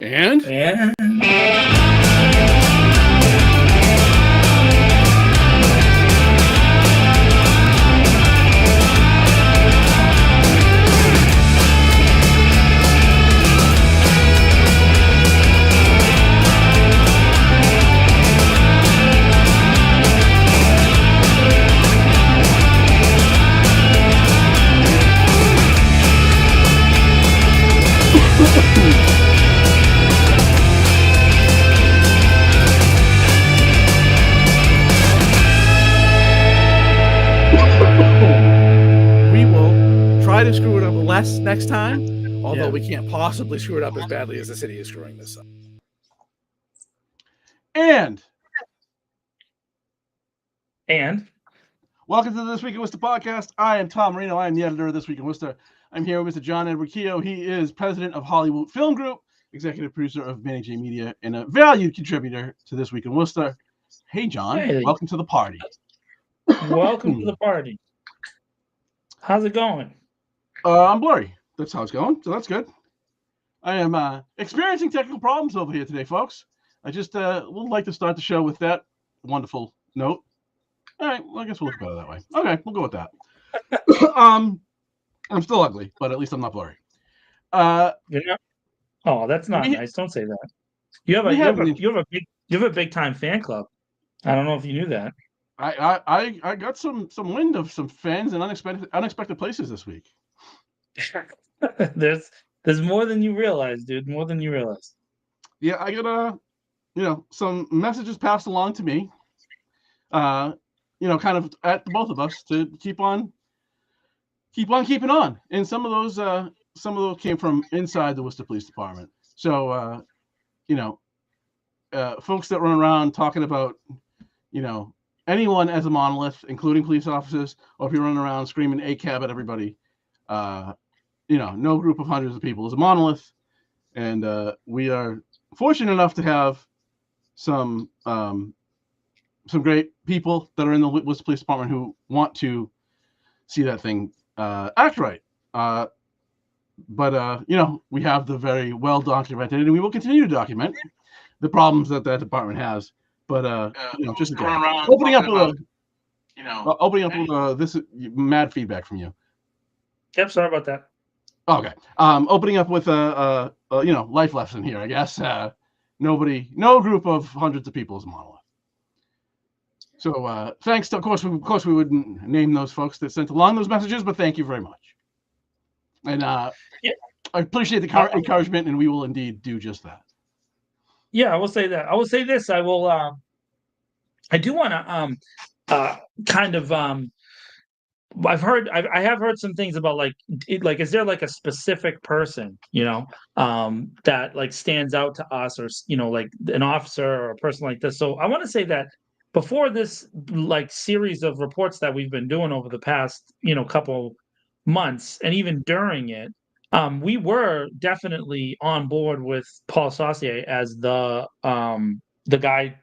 And? We will try to screw it up less next time, although we can't possibly screw it up as badly as the city is screwing this up. And welcome to the This Week in Worcester podcast. I am Tom Marino. I am the editor of This Week in Worcester. I'm here with Mr. John Edward Keogh. He is president of Hollywood Film Group, executive producer of Manny J Media, and a valued contributor to This Week in Worcester. Hey, John. Hey. Welcome to the party. Welcome to the party. How's it going? I'm blurry. That's how it's going, so that's good. I am experiencing technical problems over here today, folks. I just would like to start the show with that wonderful note. All right, well, I guess we'll look better that way. Okay, we'll go with that. I'm still ugly, but at least I'm not blurry. Yeah. Oh, that's not nice. Don't say that. You have a big time fan club. I don't know if you knew that. I got some wind of some fans in unexpected places this week. There's more than you realize, dude. More than you realize. Yeah, I got some messages passed along to me. Kind of at the both of us to keep on keeping on. And some of those came from inside the Worcester Police Department. So folks that run around talking about anyone as a monolith, including police officers, or if you're running around screaming ACAB at everybody, no group of hundreds of people is a monolith. And we are fortunate enough to have some great people that are in the Worcester Police Department who want to see that thing act right. But we have the very well documented, and we will continue to document the problems that department has. But just opening up with this mad feedback from you. Yep, sorry about that. Okay. Opening up with a life lesson here, I guess. No group of hundreds of people is a monolith. So thanks to, of course we wouldn't name those folks that sent along those messages, but thank you very much. And I appreciate the encouragement, and we will indeed do just that. Yeah, I will say that. I will say this. I will. I do want to kind of. I have heard some things about is there like a specific person that like stands out to us, or like an officer or a person like this. So I want to say that before this like series of reports that we've been doing over the past couple months, and even during it, we were definitely on board with Paul Saucier as the guy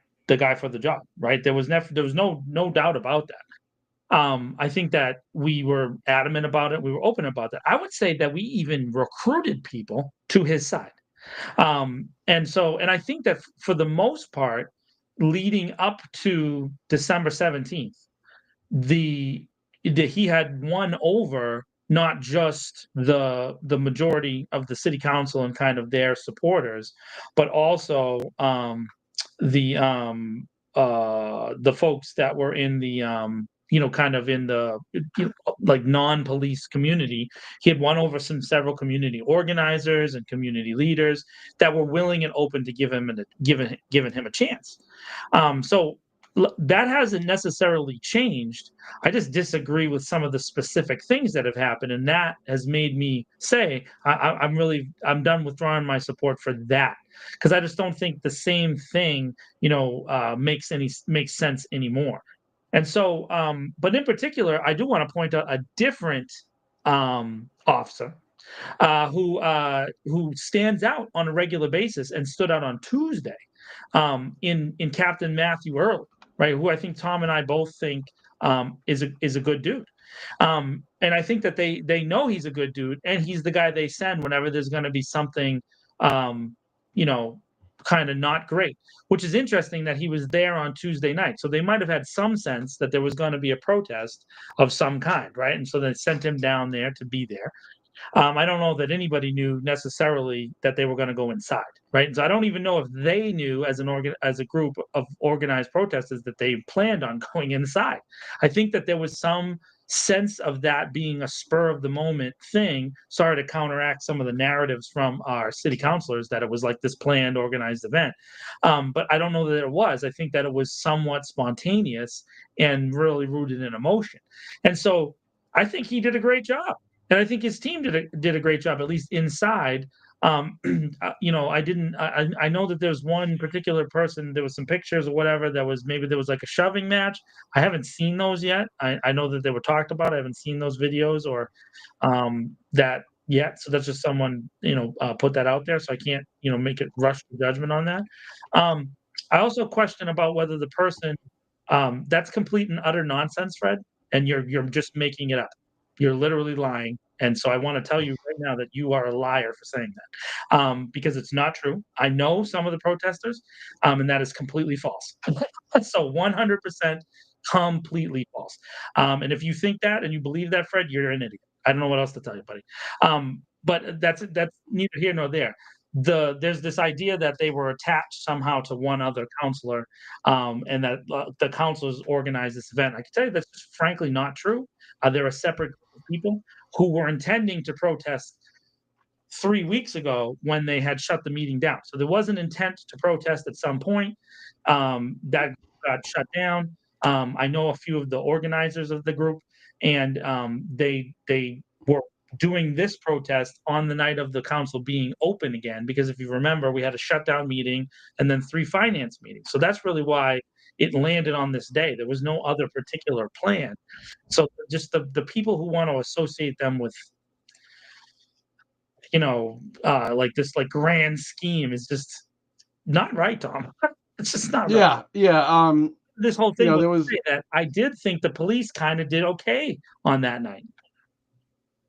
for the job, right? There was no doubt about that. I think that we were adamant about it. We were open about that. I would say that we even recruited people to his side. And I think that for the most part, leading up to December 17th, he had won over not just the majority of the city council and kind of their supporters, but also the folks that were in the kind of in the like non-police community. He had won over several community organizers and community leaders that were willing and open to giving him a chance. So that hasn't necessarily changed. I just disagree with some of the specific things that have happened, and that has made me say I'm done withdrawing my support for that, because I just don't think the same thing makes sense anymore. And so, but in particular, I do want to point out a different officer who stands out on a regular basis and stood out on Tuesday in Captain Matthew Early, right? Who I think Tom and I both think is a good dude. And I think that they know he's a good dude, and he's the guy they send whenever there's going to be something kind of not great, which is interesting that he was there on Tuesday night. So they might have had some sense that there was going to be a protest of some kind, right? And so they sent him down there to be there. I don't know that anybody knew necessarily that they were going to go inside, right? And so I don't even know if they knew as as a group of organized protesters that they planned on going inside. I think that there was some sense of that being a spur of the moment thing. Sorry to counteract some of the narratives from our city councilors that it was like this planned, organized event. But I don't know that it was. I think that it was somewhat spontaneous and really rooted in emotion. And so I think he did a great job. And I think his team did a great job, at least inside. I know that there's one particular person. There was some pictures or whatever. Maybe there was like a shoving match. I haven't seen those yet. I know that they were talked about. I haven't seen those videos or that yet. So that's just someone put that out there. So I can't make it rush to judgment on that. I also question about whether the person that's complete and utter nonsense, Fred, and you're just making it up. You're literally lying. And so I want to tell you right now that you are a liar for saying that, because it's not true. I know some of the protesters, and that is completely false. So 100% completely false. And if you think that and you believe that, Fred, you're an idiot. I don't know what else to tell you, buddy. But that's neither here nor there. There's this idea that they were attached somehow to one other counselor, and that the counselors organized this event. I can tell you that's just frankly not true. There are separate people who were intending to protest 3 weeks ago when they had shut the meeting down. So there was an intent to protest at some point that got shut down. I know a few of the organizers of the group, and they were doing this protest on the night of the council being open again, because if you remember, we had a shutdown meeting and then 3 finance meetings. So that's really why it landed on this day. There was no other particular plan. So just the people who want to associate them with, like this like grand scheme is just not right, Tom. It's just not right. Yeah. This whole thing there was that I did think the police kind of did okay on that night.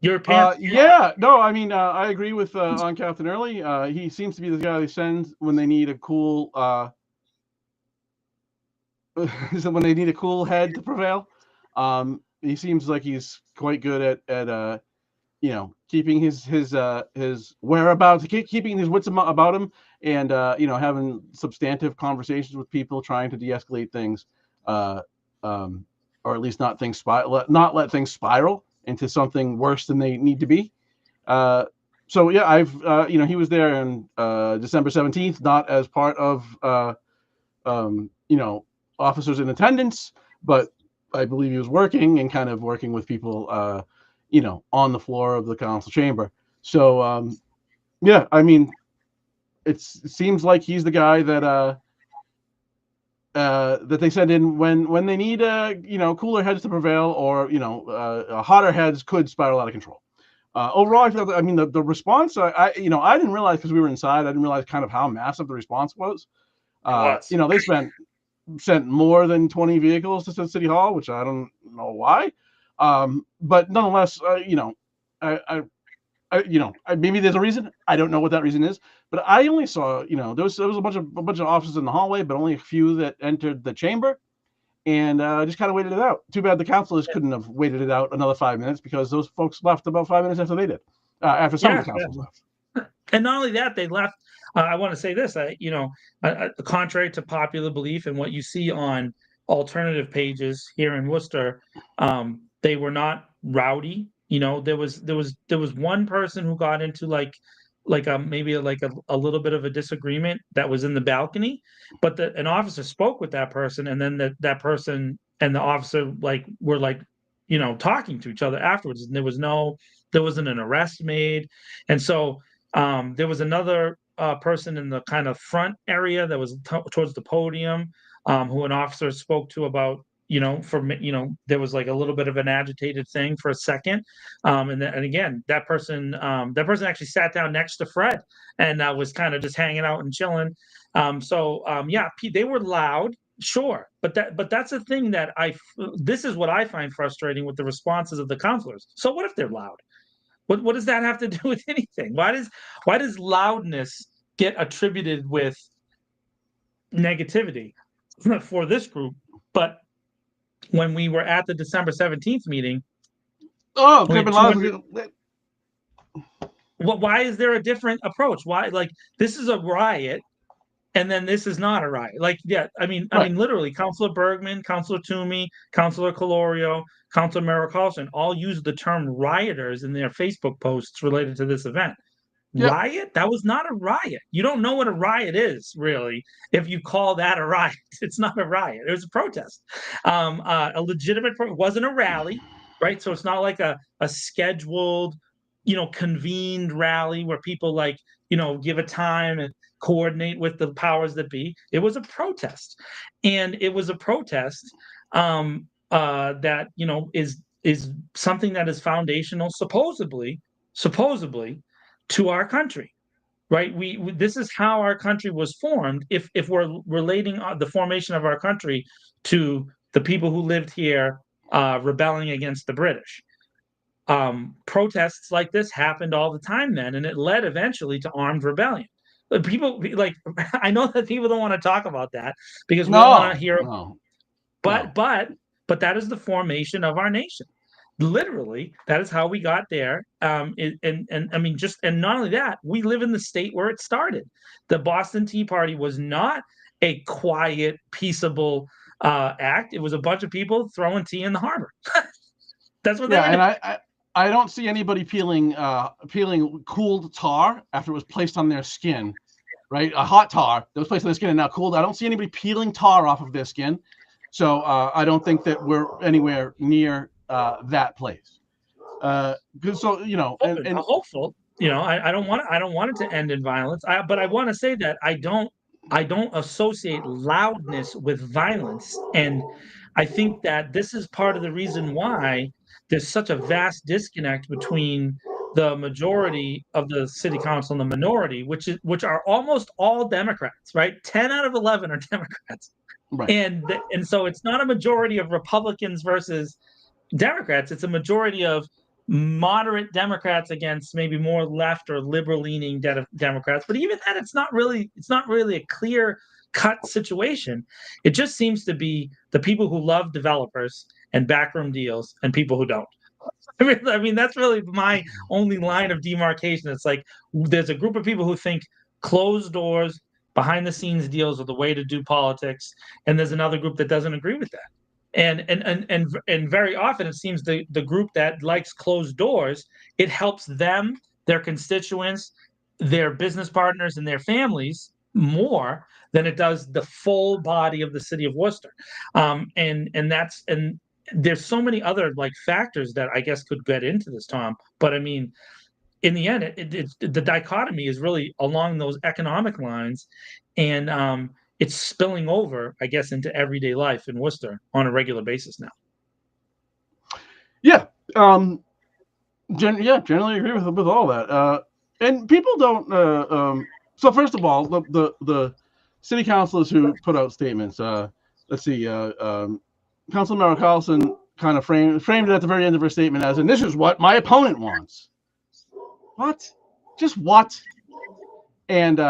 Your opinion? yeah, no, I mean, I agree with on Captain Early. He seems to be the guy they send when they need a cool when they need a cool head to prevail. He seems like he's quite good at keeping his whereabouts, keeping his wits about him, and having substantive conversations with people, trying to de-escalate things, or at least not let things spiral into something worse than they need to be. So yeah, I've he was there on December 17th, not as part of officers in attendance, but I believe he was working with people on the floor of the council chamber. So yeah, I mean, it seems like he's the guy that that they send in when they need cooler heads to prevail, or hotter heads could spiral out of control. Overall, I feel the response, I didn't realize, because we were inside, I didn't realize kind of how massive the response was. They sent more than 20 vehicles to City Hall, which I don't know why, but nonetheless, maybe there's a reason. I don't know what that reason is, but I only saw, there was a bunch of officers in the hallway, but only a few that entered the chamber, and just kind of waited it out. Too bad the councilors couldn't have waited it out another 5 minutes, because those folks left about 5 minutes after they did, after some of the councilors left. And not only that, they left. I want to say this, contrary to popular belief and what you see on alternative pages here in Worcester, they were not rowdy. There was one person who got into maybe a little bit of a disagreement that was in the balcony, but an officer spoke with that person, and then that person and the officer were talking to each other afterwards, and there wasn't an arrest made. And so there was another person in the kind of front area that was towards the podium, who an officer spoke to about, there was like a little bit of an agitated thing for a second. And again, that person actually sat down next to Fred and was kind of just hanging out and chilling. Yeah, they were loud, sure. But that's the thing that this is what I find frustrating with the responses of the counselors. So what if they're loud? What does that have to do with anything? Why does loudness get attributed with negativity for this group. But when we were at the December 17th meeting, Oh, we could have had been 200. loud. Why is there a different approach? Why, like, this is a riot, and then this is not a riot? Like, yeah, I mean, Right. literally, Councilor Bergman, Councilor Toomey, Councilor Calorio, Councilor Merrill Carlson all used the term rioters in their Facebook posts related to this event. Yep. Riot? That was not a riot. You don't know what a riot is, really, if you call that a riot. It's not a riot. It was a protest. A legitimate it wasn't a rally, right? So it's not like a scheduled, convened rally where people like, give a time and coordinate with the powers that be. It was a protest. And it was a protest that, is something that is foundational, supposedly to our country, right? This is how our country was formed. If we're relating the formation of our country to the people who lived here rebelling against the British, protests like this happened all the time then, and it led eventually to armed rebellion. But people like I know that people don't want to talk about that because we don't want to hear. But that is the formation of our nation. Literally, that is how we got there. And I mean, and not only that, we live in the state where it started. The Boston Tea Party was not a quiet, peaceable act. It was a bunch of people throwing tea in the harbor. That's what they were doing. And I don't see anybody peeling cooled tar after it was placed on their skin, right? A hot tar that was placed on their skin and now cooled. I don't see anybody peeling tar off of their skin. So I don't think that we're anywhere near that place. So I'm hopeful. I don't want it to end in violence. But I want to say that I don't associate loudness with violence, and I think that this is part of the reason why there's such a vast disconnect between the majority of the city council and the minority, which are almost all Democrats, right? 10 out of 11 are Democrats. Right. And so it's not a majority of Republicans versus Democrats. It's a majority of moderate Democrats against maybe more left or liberal leaning Democrats. But even then, it's not really a clear cut situation. It just seems to be the people who love developers and backroom deals and people who don't. I mean, that's really my only line of demarcation. It's like there's a group of people who think closed doors, behind the scenes deals are the way to do politics, and there's another group that doesn't agree with that. And very often it seems the group that likes closed doors, it helps them, their constituents, their business partners, and their families more than it does the full body of the city of Worcester. And there's so many other like factors that I guess could get into this, Tom. But I mean, in the end, the dichotomy is really along those economic lines, and it's spilling over, I guess, into everyday life in Worcester on a regular basis now. Yeah, generally agree with all that. And people don't. So first of all, the city councilors who put out statements. Let's see. Councilor Merrill Carlson kind of framed it at the very end of her statement as, "And this is what my opponent wants." What? Just what? And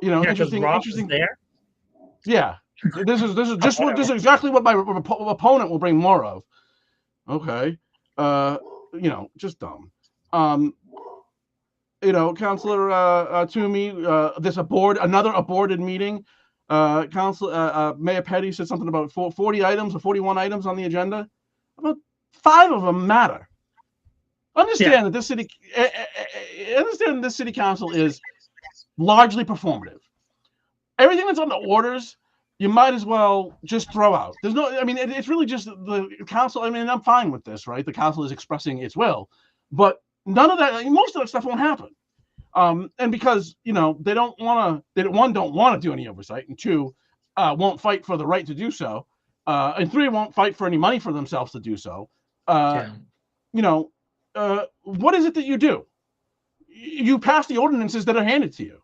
interesting. There. Yeah, this is exactly what my opponent will bring more of. Okay, just dumb. Councilor Toomey, another aborted meeting. Mayor Petty said something about 40 items or 41 items on the agenda. About 5 of them matter. Understand that this city council is largely performative. Everything that's on the orders, you might as well just throw out. There's no, I mean, it's really just the council. I mean, I'm fine with this, right? The council is expressing its will, but none of that, most of that stuff won't happen. And because, they don't want to do any oversight, and 2, won't fight for the right to do so, and 3, won't fight for any money for themselves to do so. What is it that you do? You pass the ordinances that are handed to you.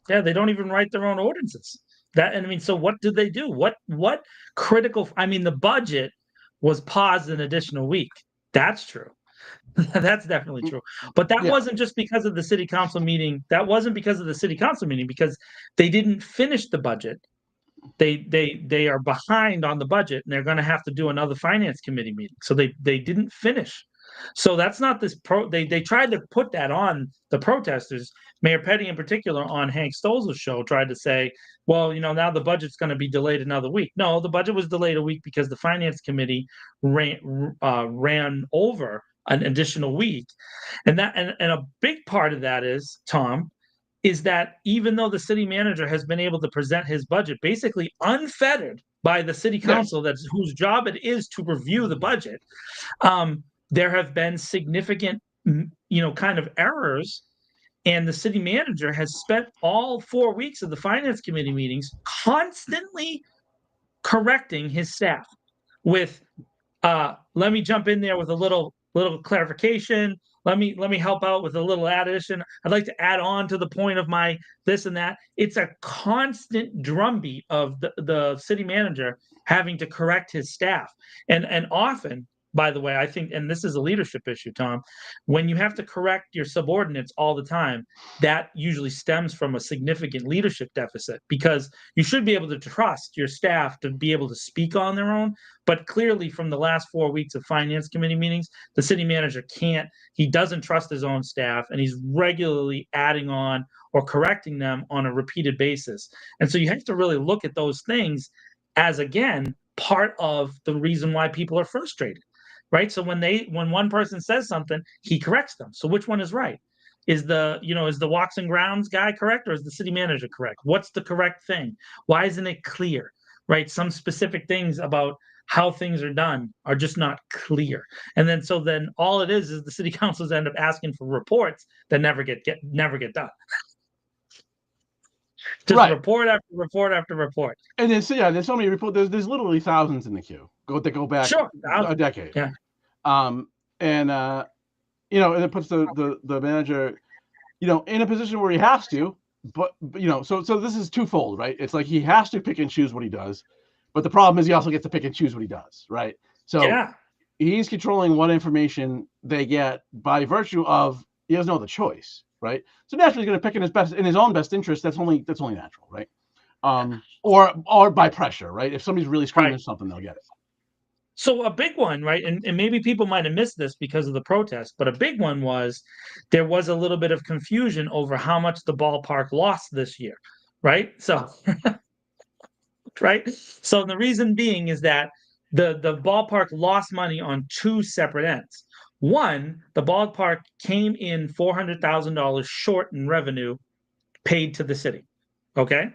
Yeah, they don't even write their own ordinances. So what did they do? What critical? I mean, the budget was paused an additional week. That's true. That's definitely true. But that Yeah. wasn't just because of the city council meeting. That wasn't because of the city council meeting, because they didn't finish the budget. They are behind on the budget, and they're going to have to do another finance committee meeting. So they didn't finish. So that's not this they tried to put that on the protesters. Mayor Petty in particular on Hank Stolz's show tried to say, well, now the budget's going to be delayed another week. No, the budget was delayed a week because the finance committee ran over an additional week. And a big part of that is, Tom, is that even though the city manager has been able to present his budget basically unfettered by the city council, that's whose job it is to review the budget, there have been significant, kind of errors, and the city manager has spent all 4 weeks of the finance committee meetings constantly correcting his staff with, let me jump in there with a little clarification. Let me help out with a little addition. I'd like to add on to the point of my this and that. It's a constant drumbeat of the city manager having to correct his staff. And often, by the way, I think, and this is a leadership issue, Tom, when you have to correct your subordinates all the time, that usually stems from a significant leadership deficit, because you should be able to trust your staff to be able to speak on their own. But clearly, from the last 4 weeks of finance committee meetings, the city manager he doesn't trust his own staff, and he's regularly adding on or correcting them on a repeated basis. And so you have to really look at those things as, again, part of the reason why people are frustrated, right? So when one person says something, he corrects them. So which one is right? Is the walks and grounds guy correct, or is the city manager correct? What's the correct thing? Why isn't it clear, right? Some specific things about how things are done are just not clear. And then all it is the city councils end up asking for reports that never get done. Just report after report after report. And then there's so many reports. There's literally thousands in the queue that go back a decade. Yeah. And it puts the manager, in a position where he has to, but so this is twofold, right? It's like he has to pick and choose what he does, but the problem is he also gets to pick and choose what he does, right? So he's controlling what information they get by virtue of he has no other choice, right? So naturally he's going to pick in his own best interest. That's only natural, right? Or by pressure, right? If somebody's really screaming something, they'll get it. So a big one, right? And maybe people might have missed this because of the protest, but a big one was there was a little bit of confusion over how much the ballpark lost this year, right? So, right? So the reason being is that the ballpark lost money on two separate ends. One, the ballpark came in $400,000 short in revenue paid to the city, okay?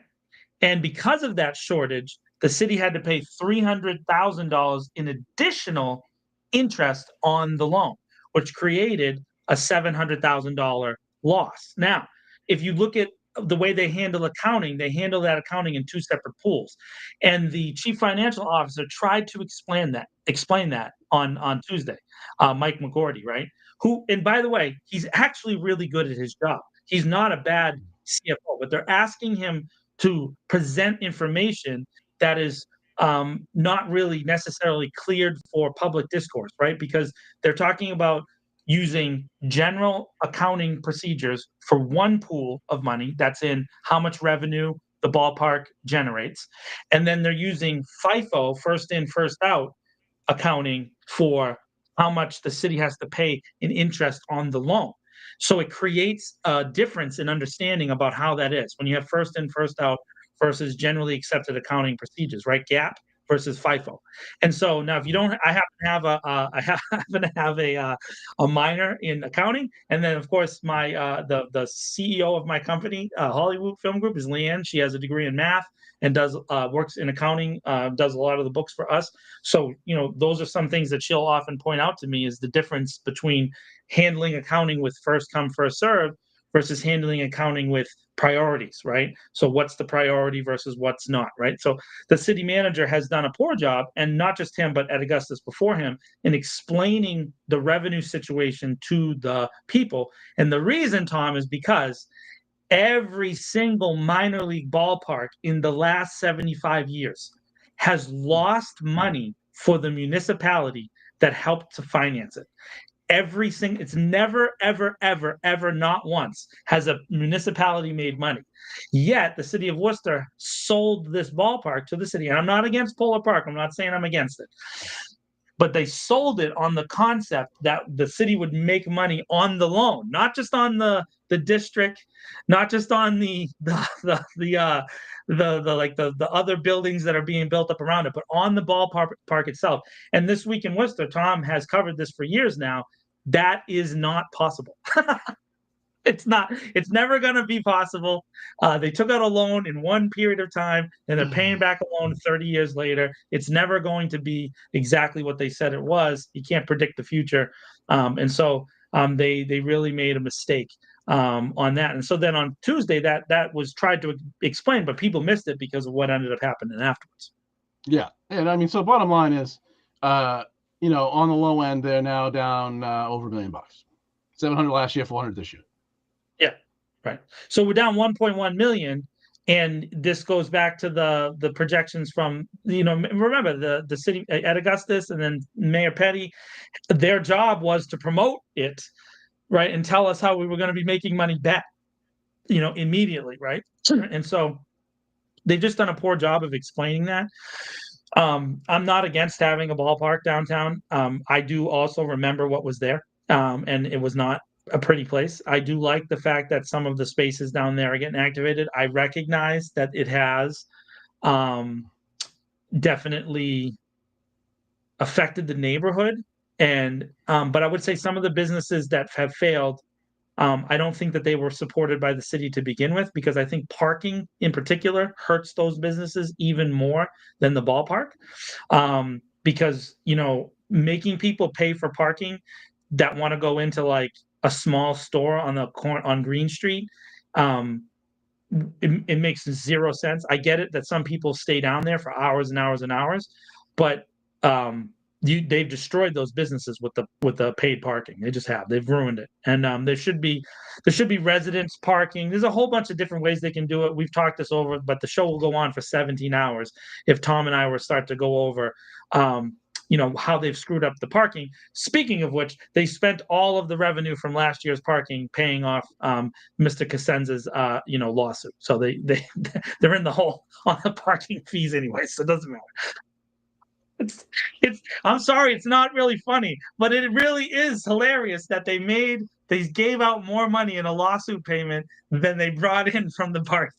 And because of that shortage, the city had to pay $300,000 in additional interest on the loan, which created a $700,000 loss. Now, if you look at the way they handle accounting, they handle that accounting in two separate pools. And the chief financial officer tried to explain that on Tuesday, Mike McGordy, right? And by the way, he's actually really good at his job. He's not a bad CFO, but they're asking him to present information that is not really necessarily cleared for public discourse, right? Because they're talking about using general accounting procedures for one pool of money, that's in how much revenue the ballpark generates. And then they're using FIFO, first in, first out accounting, for how much the city has to pay in interest on the loan. So it creates a difference in understanding about how that is when you have first in, first out versus generally accepted accounting procedures, right? GAAP versus FIFO. And so now, if you don't, I happen to have a minor in accounting, and then of course my the CEO of my company, Hollywood Film Group, is Leanne. She has a degree in math and does works in accounting, does a lot of the books for us. So those are some things that she'll often point out to me, is the difference between handling accounting with first come first serve versus handling accounting with priorities, right? So what's the priority versus what's not, right? So the city manager has done a poor job, and not just him, but Ed Augustus before him, in explaining the revenue situation to the people. And the reason, Tom, is because every single minor league ballpark in the last 75 years has lost money for the municipality that helped to finance it. It's never, ever, ever, ever, not once has a municipality made money. Yet the city of Worcester sold this ballpark to the city. And I'm not against Polar Park. I'm not saying I'm against it. But they sold it on the concept that the city would make money on the loan, not just on the district, not just on the other buildings that are being built up around it, but on the ballpark itself. And this week in Worcester, Tom has covered this for years now. That is not possible. It's not. It's never going to be possible. They took out a loan in one period of time, and they're paying back a loan 30 years later. It's never going to be exactly what they said it was. You can't predict the future, and so they really made a mistake on that. And so then on Tuesday, that was tried to explain, but people missed it because of what ended up happening afterwards. Yeah, and I mean, so bottom line is, on the low end, they're now down over $1 million. 700 last year, 400 this year. Yeah, right. So we're down 1.1 million, and this goes back to the projections from remember the city at Augustus and then Mayor Petty. Their job was to promote it, right, and tell us how we were going to be making money back, immediately, right? And so they've just done a poor job of explaining that. I'm not against having a ballpark downtown. I do also remember what was there, and it was not a pretty place. I do like the fact that some of the spaces down there are getting activated. I recognize that it has definitely affected the neighborhood, and but I would say some of the businesses that have failed, I don't think that they were supported by the city to begin with, because I think parking in particular hurts those businesses even more than the ballpark, because making people pay for parking that want to go into like a small store on the corner on Green Street, it makes zero sense. I get it that some people stay down there for hours and hours and hours, but they've destroyed those businesses with the paid parking. They've ruined it. And there should be residents parking. There's a whole bunch of different ways they can do it. We've talked this over, but the show will go on for 17 hours if Tom and I were start to go over how they've screwed up the parking. Speaking of which, they spent all of the revenue from last year's parking paying off Mr. Cosenza's lawsuit. So they're in the hole on the parking fees anyway, so it doesn't matter. I'm sorry, it's not really funny, but it really is hilarious that they gave out more money in a lawsuit payment than they brought in from the park.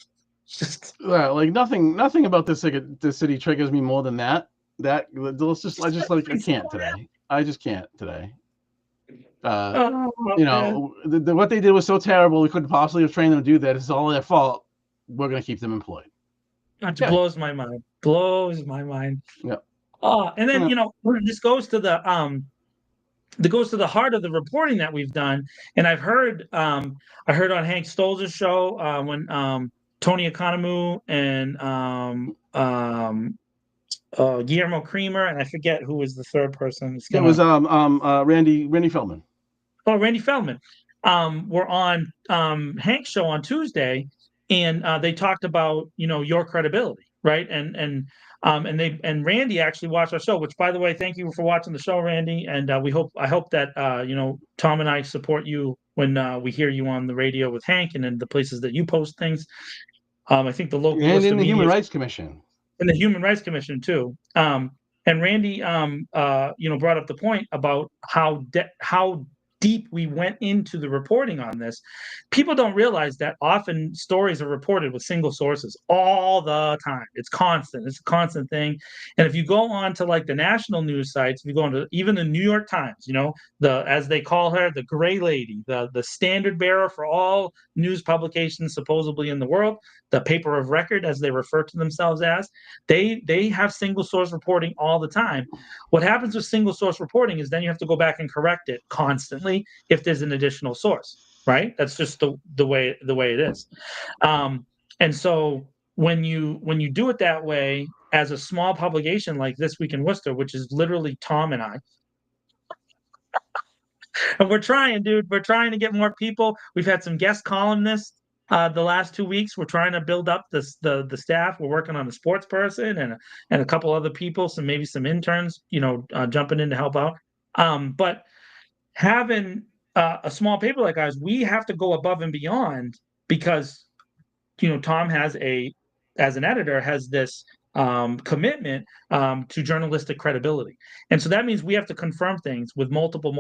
Like nothing about this city triggers me more than that. I can't today. I just can't today. What they did was so terrible. We couldn't possibly have trained them to do that. It's all their fault. We're going to keep them employed. It blows my mind. Yeah. And then this goes to the heart of the reporting that we've done. And I heard on Hank Stolz's show when Tony Economou and Guillermo Creamer, and I forget who was the third person. It was Randy Feldman. Oh, Randy Feldman. Were on Hank's show on Tuesday, and they talked about your credibility, right? And Randy actually watched our show. Which, by the way, thank you for watching the show, Randy. And I hope that Tom and I support you when we hear you on the radio with Hank and in the places that you post things. I think the local and in the Human Rights Commission. In the Human Rights Commission too. And Randy, brought up the point about how deep we went into the reporting on this. People don't realize that often stories are reported with single sources all the time. It's constant. It's a constant thing. And if you go on to like the national news sites, if you go into even the New York Times, as they call her, the gray lady, the standard bearer for all news publications supposedly in the world, the paper of record, as they refer to themselves as, they have single source reporting all the time. What happens with single source reporting is then you have to go back and correct it constantly if there's an additional source, right? That's just the way it is. And so when you do it that way as a small publication like This Week in Worcester, which is literally Tom and I, and we're trying to get more people. We've had some guest columnists the last 2 weeks. We're trying to build up the staff. We're working on a sports person and a couple other people, maybe some interns, jumping in to help out. But having a small paper like ours, we have to go above and beyond because Tom has as an editor, has this commitment to journalistic credibility, and so that means we have to confirm things with multiple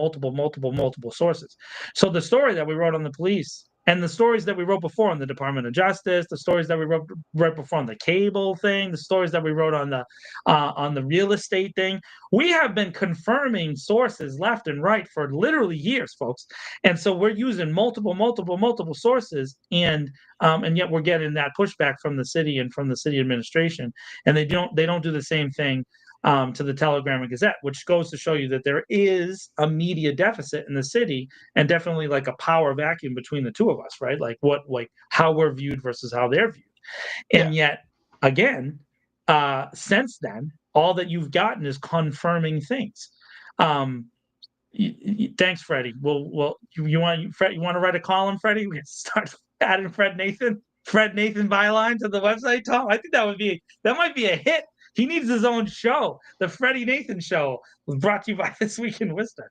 sources. So the story that we wrote on the police, and the stories that we wrote before on the Department of Justice, the stories that we wrote right before on the cable thing, the stories that we wrote on the real estate thing, we have been confirming sources left and right for literally years, folks. And so we're using multiple sources, and yet we're getting that pushback from the city and from the city administration, and they don't do the same thing to the Telegram and Gazette, which goes to show you that there is a media deficit in the city, and definitely like a power vacuum between the two of us, right? Like how we're viewed versus how they're viewed. And yet, again, since then, all that you've gotten is confirming things. Thanks, Freddie. Well, you want to write a column, Freddie? We can start adding Fred Nathan byline to the website, Tom. I think that might be a hit. He needs his own show. The Freddie Nathan Show was brought to you by This Week in Worcester.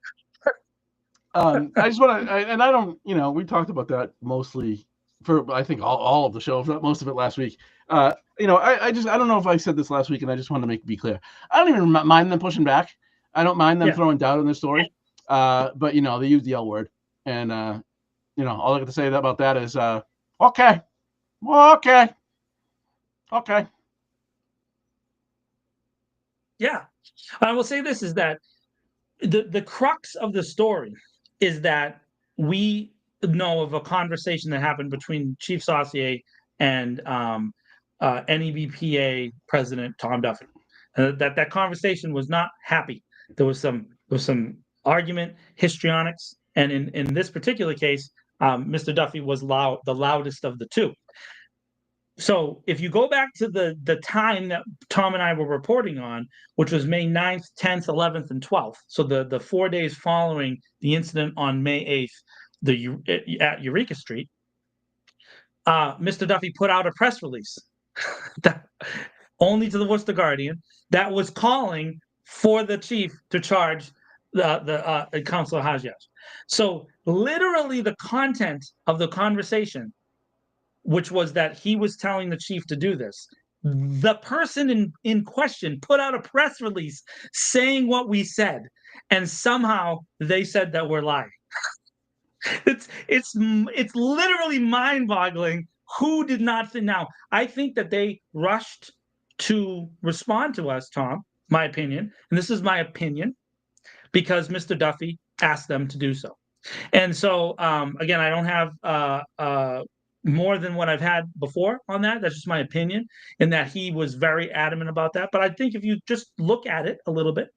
I just want to, and I don't, we talked about that mostly for, I think, all of the show, if not most of it last week. I don't know if I said this last week, and I just want to be clear. I don't even mind them pushing back. I don't mind them throwing doubt in their story. But they use the L word, and all I got to say about that is okay. Yeah, I will say this is that the crux of the story is that we know of a conversation that happened between Chief Saucier and NEBPA President Tom Duffy. That conversation was not happy. There was some argument, histrionics, and in this particular case, Mr. Duffy was the loudest of the two. So if you go back to the time that Tom and I were reporting on, which was May 9th, 10th, 11th, and 12th, so the 4 days following the incident on May 8th, at Eureka Street, Mr. Duffy put out a press release only to the Worcester Guardian that was calling for the chief to charge the Councilor Hajiaj. So literally the content of the conversation, which was that he was telling the chief to do this, the person in question put out a press release saying what we said, and somehow they said that we're lying. It's literally mind-boggling. Who did not think? Now, I think that they rushed to respond to us, Tom, my opinion, and this is my opinion, because Mr. Duffy asked them to do so. And so, again, I don't have more than what I've had before on that. That's just my opinion, in that he was very adamant about that. But I think if you just look at it a little bit,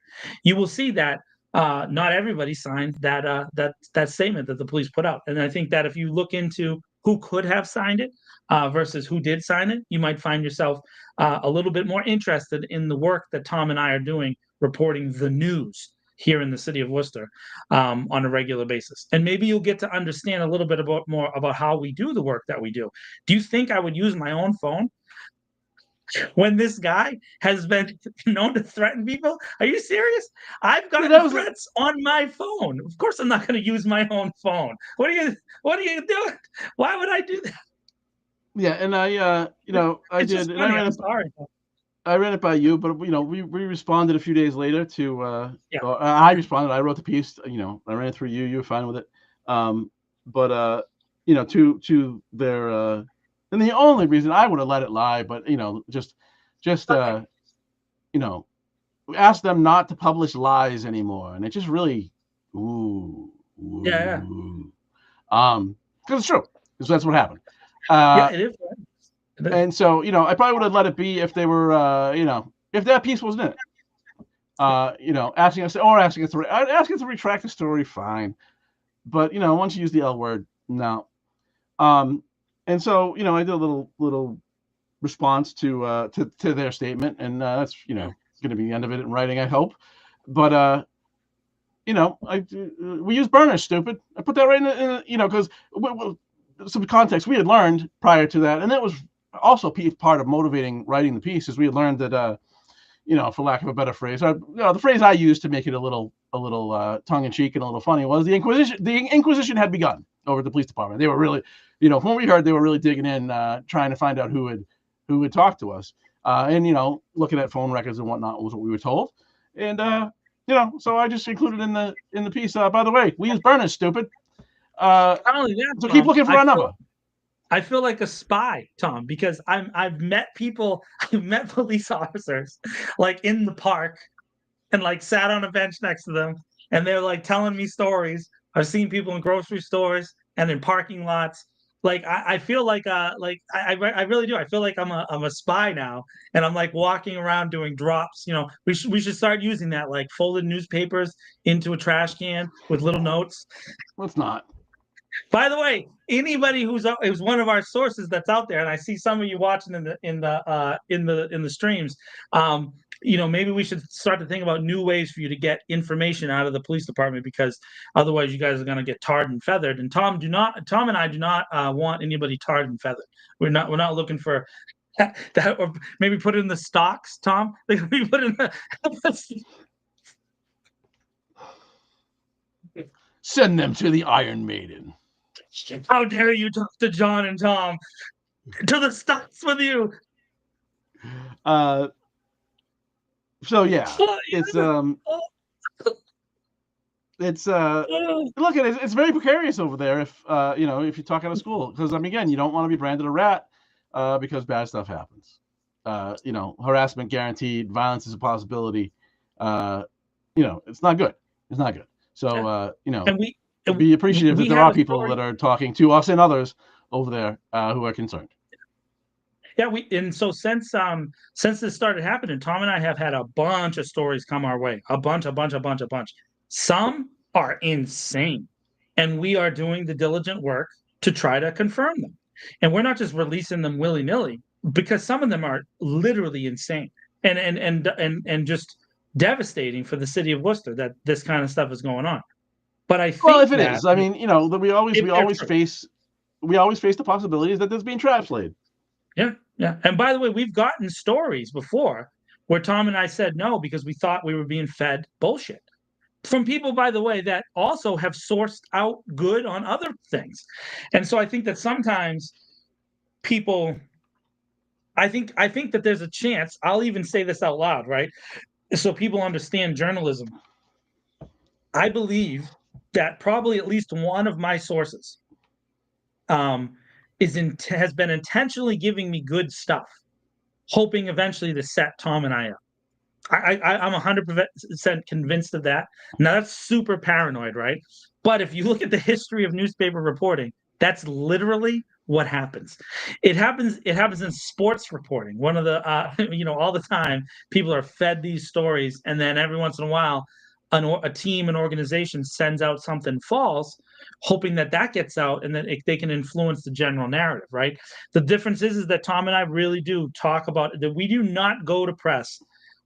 you will see that not everybody signed that statement that the police put out. And I think that if you look into who could have signed it versus who did sign it, you might find yourself a little bit more interested in the work that Tom and I are doing, reporting the news here in the city of Worcester on a regular basis. And maybe you'll get to understand a little bit more about how we do the work that we do. Do you think I would use my own phone when this guy has been known to threaten people? Are you serious? I've got threats on my phone. Of course I'm not going to use my own phone. What are you doing? Why would I do that? Yeah, and I did. And I'm sorry. I ran it by you, but we responded a few days later to I responded. I wrote the piece. I ran it through you. You were fine with it. But to their and the only reason I would have let it lie, but just ask them not to publish lies anymore, and it just really Yeah. Because it's true, because that's what happened. It is. And so, I probably would have let it be if they were, if that piece wasn't in it. Asking us to retract the story, fine. But once you use the L word, no. And so, I did a little response to their statement, and that's going to be the end of it in writing, I hope. But we use burners, stupid. I put that right in because some context we had learned prior to that, and that was also part of motivating writing the piece, is we had learned that for lack of a better phrase, the phrase I used to make it a little tongue in cheek and a little funny was the Inquisition. The Inquisition had begun over at the police department. They were really, from what we heard, they were really digging in, trying to find out who would talk to us, and looking at phone records and whatnot was what we were told, and so I just included in the piece. By the way, we use burners, stupid. Not only that, So Tom, keep looking for our number. I feel like a spy, Tom, because I've met people, I've met police officers like in the park and like sat on a bench next to them, and they're like telling me stories. I've seen people in grocery stores and in parking lots. Like I feel like I really do. I feel like I'm a spy now, and I'm like walking around doing drops. We should start using that, like folded newspapers into a trash can with little notes. Let's not. By the way, anybody who's one of our sources that's out there, and I see some of you watching in the streams, maybe we should start to think about new ways for you to get information out of the police department, because otherwise you guys are going to get tarred and feathered. And Tom and I do not want anybody tarred and feathered. We're not looking for that, or maybe put it in the stocks, Tom. Like we put in the. Send them to the Iron Maiden. How dare you talk to John and Tom? To the stocks with you. So yeah, it's look, it's very precarious over there if if you talk out of school, because again, you don't want to be branded a rat because bad stuff happens. Harassment guaranteed, violence is a possibility. It's not good. It's not good. So be appreciative that there are people that are talking to us and others over there who are concerned. Yeah, so since this started happening, Tom and I have had a bunch of stories come our way. A bunch. Some are insane, and we are doing the diligent work to try to confirm them. And we're not just releasing them willy-nilly, because some of them are literally insane and just devastating for the city of Worcester that this kind of stuff is going on. But I think, well, if it is, that we always face the possibilities that there's being traps laid. Yeah. And by the way, we've gotten stories before where Tom and I said no because we thought we were being fed bullshit from people, by the way, that also have sourced out good on other things. And so I think that sometimes people, I think that there's a chance, I'll even say this out loud, right? So people understand journalism. I believe that probably at least one of my sources has been intentionally giving me good stuff, hoping eventually to set Tom and I up. I'm 100% convinced of that. Now that's super paranoid, right? But if you look at the history of newspaper reporting, that's literally what happens. It happens in sports reporting. One of the all the time people are fed these stories, and then every once in a while a team, an organization sends out something false, hoping that gets out and then they can influence the general narrative, right? The difference is that Tom and I really do talk about that. We do not go to press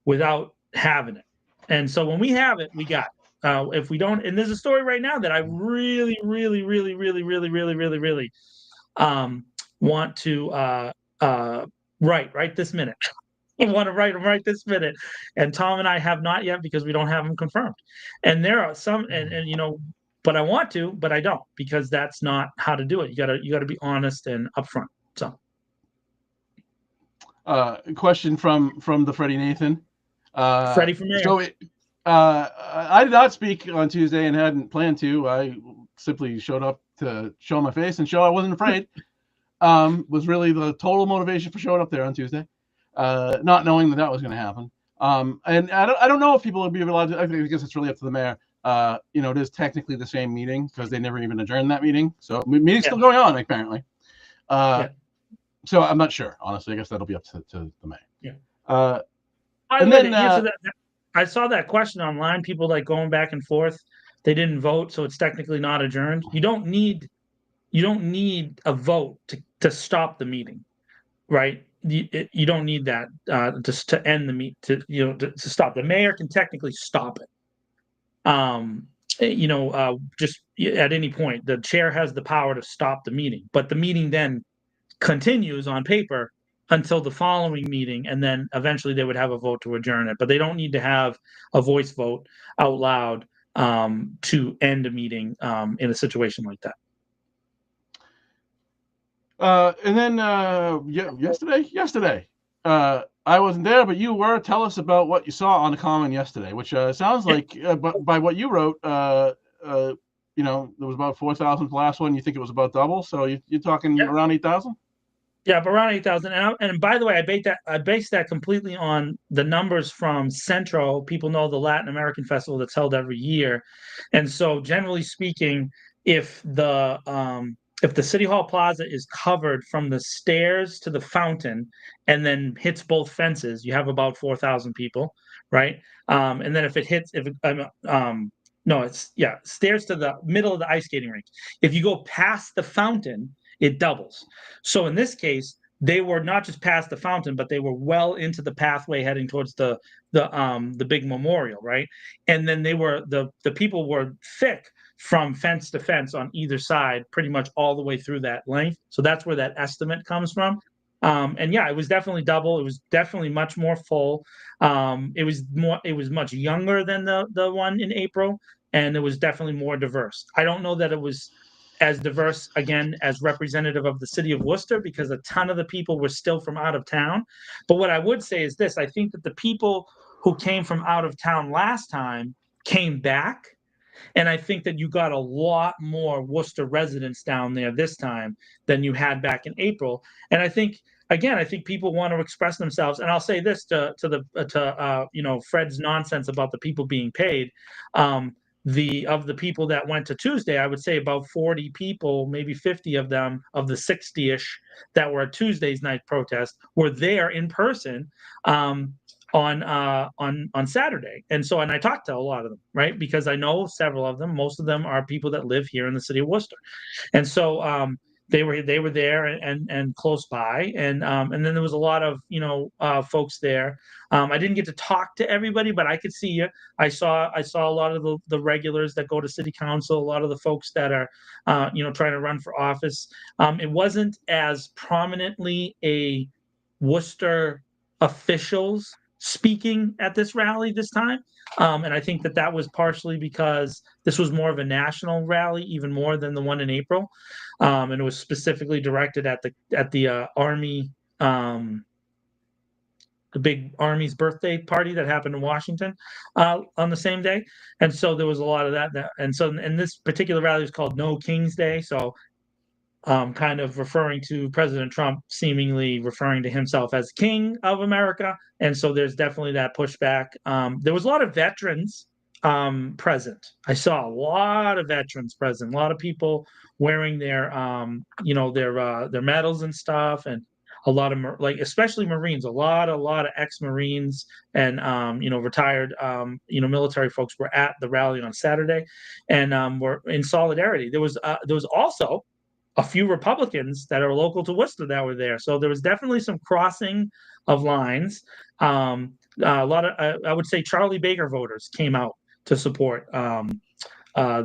without having it. And so when we have it, we got it. If we don't, and there's a story right now that I really, really, really, really, really, really, really, really want to write right this minute. I want to write them right this minute, and Tom and I have not yet because we don't have them confirmed. And there are some, but I want to, but I don't, because that's not how to do it. You gotta be honest and upfront. So, question from the Freddie Nathan. Freddie from there. So I did not speak on Tuesday and hadn't planned to. I simply showed up to show my face and show I wasn't afraid. Was really the total motivation for showing up there on Tuesday. Not knowing that was going to happen. And I don't know if people would be allowed to. I guess it's really up to the mayor. It is technically the same meeting because they never even adjourned that meeting. So meeting's still going on, apparently. So I'm not sure, honestly. I guess that'll be up to the mayor. Yeah. And then I saw that question online. People like going back and forth. They didn't vote, so it's technically not adjourned. You don't need a vote to stop the meeting, right? You don't need that just to end the meet to stop. The mayor can technically stop it. Just at any point, the chair has the power to stop the meeting, but the meeting then continues on paper until the following meeting, and then eventually they would have a vote to adjourn it. But they don't need to have a voice vote out loud to end a meeting in a situation like that. And then yesterday, I wasn't there, but you were. Tell us about what you saw on the common yesterday, which sounds like, by what you wrote, you know, there was about 4,000 for the last one. You think it was about double, so you're talking around 8,000. Yeah, but around 8,000. And by the way, I based that completely on the numbers from Centro. People know the Latin American festival that's held every year, and so generally speaking, if the City Hall Plaza is covered from the stairs to the fountain, and then hits both fences, you have about 4,000 people, right? And then if it hits, no, it's stairs to the middle of the ice skating rink. If you go past the fountain, it doubles. So in this case, they were not just past the fountain, but they were well into the pathway heading towards the big memorial, right? And then the people were thick from fence to fence on either side, pretty much all the way through that length. So that's where that estimate comes from. And yeah, it was definitely double. It was definitely much more full. It was much younger than the one in April, and it was definitely more diverse. I don't know that it was as diverse, again, as representative of the city of Worcester, because a ton of the people were still from out of town. But what I would say is this: I think that the people who came from out of town last time came back. And I think that you got a lot more Worcester residents down there this time than you had back in April. And I think, again, I think people want to express themselves. And I'll say this to Fred's nonsense about the people being paid. Of the people that went to Tuesday, I would say about 40 people, maybe 50 of them, of the 60-ish that were at Tuesday's night protest, were there in person on Saturday. And I talked to a lot of them, right? Because I know several of them. Most of them are people that live here in the city of Worcester. And so they were there and close by. And then there was a lot of folks there. I didn't get to talk to everybody, but I could see you. I saw a lot of the regulars that go to city council, a lot of the folks that are trying to run for office. It wasn't as prominently a Worcester officials speaking at this rally this time. And I think that was partially because this was more of a national rally, even more than the one in April. And it was specifically directed at the Army, the big Army's birthday party that happened in Washington on the same day. And so there was a lot of that. And this particular rally was called No King's Day. So kind of referring to President Trump, seemingly referring to himself as King of America. And so there's definitely that pushback. There was a lot of veterans present. I saw a lot of veterans present, a lot of people wearing their medals and stuff, and a lot of especially Marines, a lot of ex-Marines and retired military folks were at the rally on Saturday, and were in solidarity. There was also a few Republicans that are local to Worcester that were there. So there was definitely some crossing of lines. A lot of, I would say, Charlie Baker voters came out to support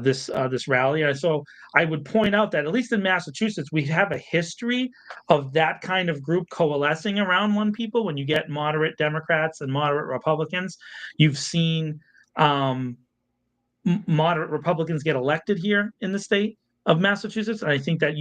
this rally. And so I would point out that at least in Massachusetts, we have a history of that kind of group coalescing around one people. When you get moderate Democrats and moderate Republicans, you've seen moderate Republicans get elected here in the state of Massachusetts. And I think that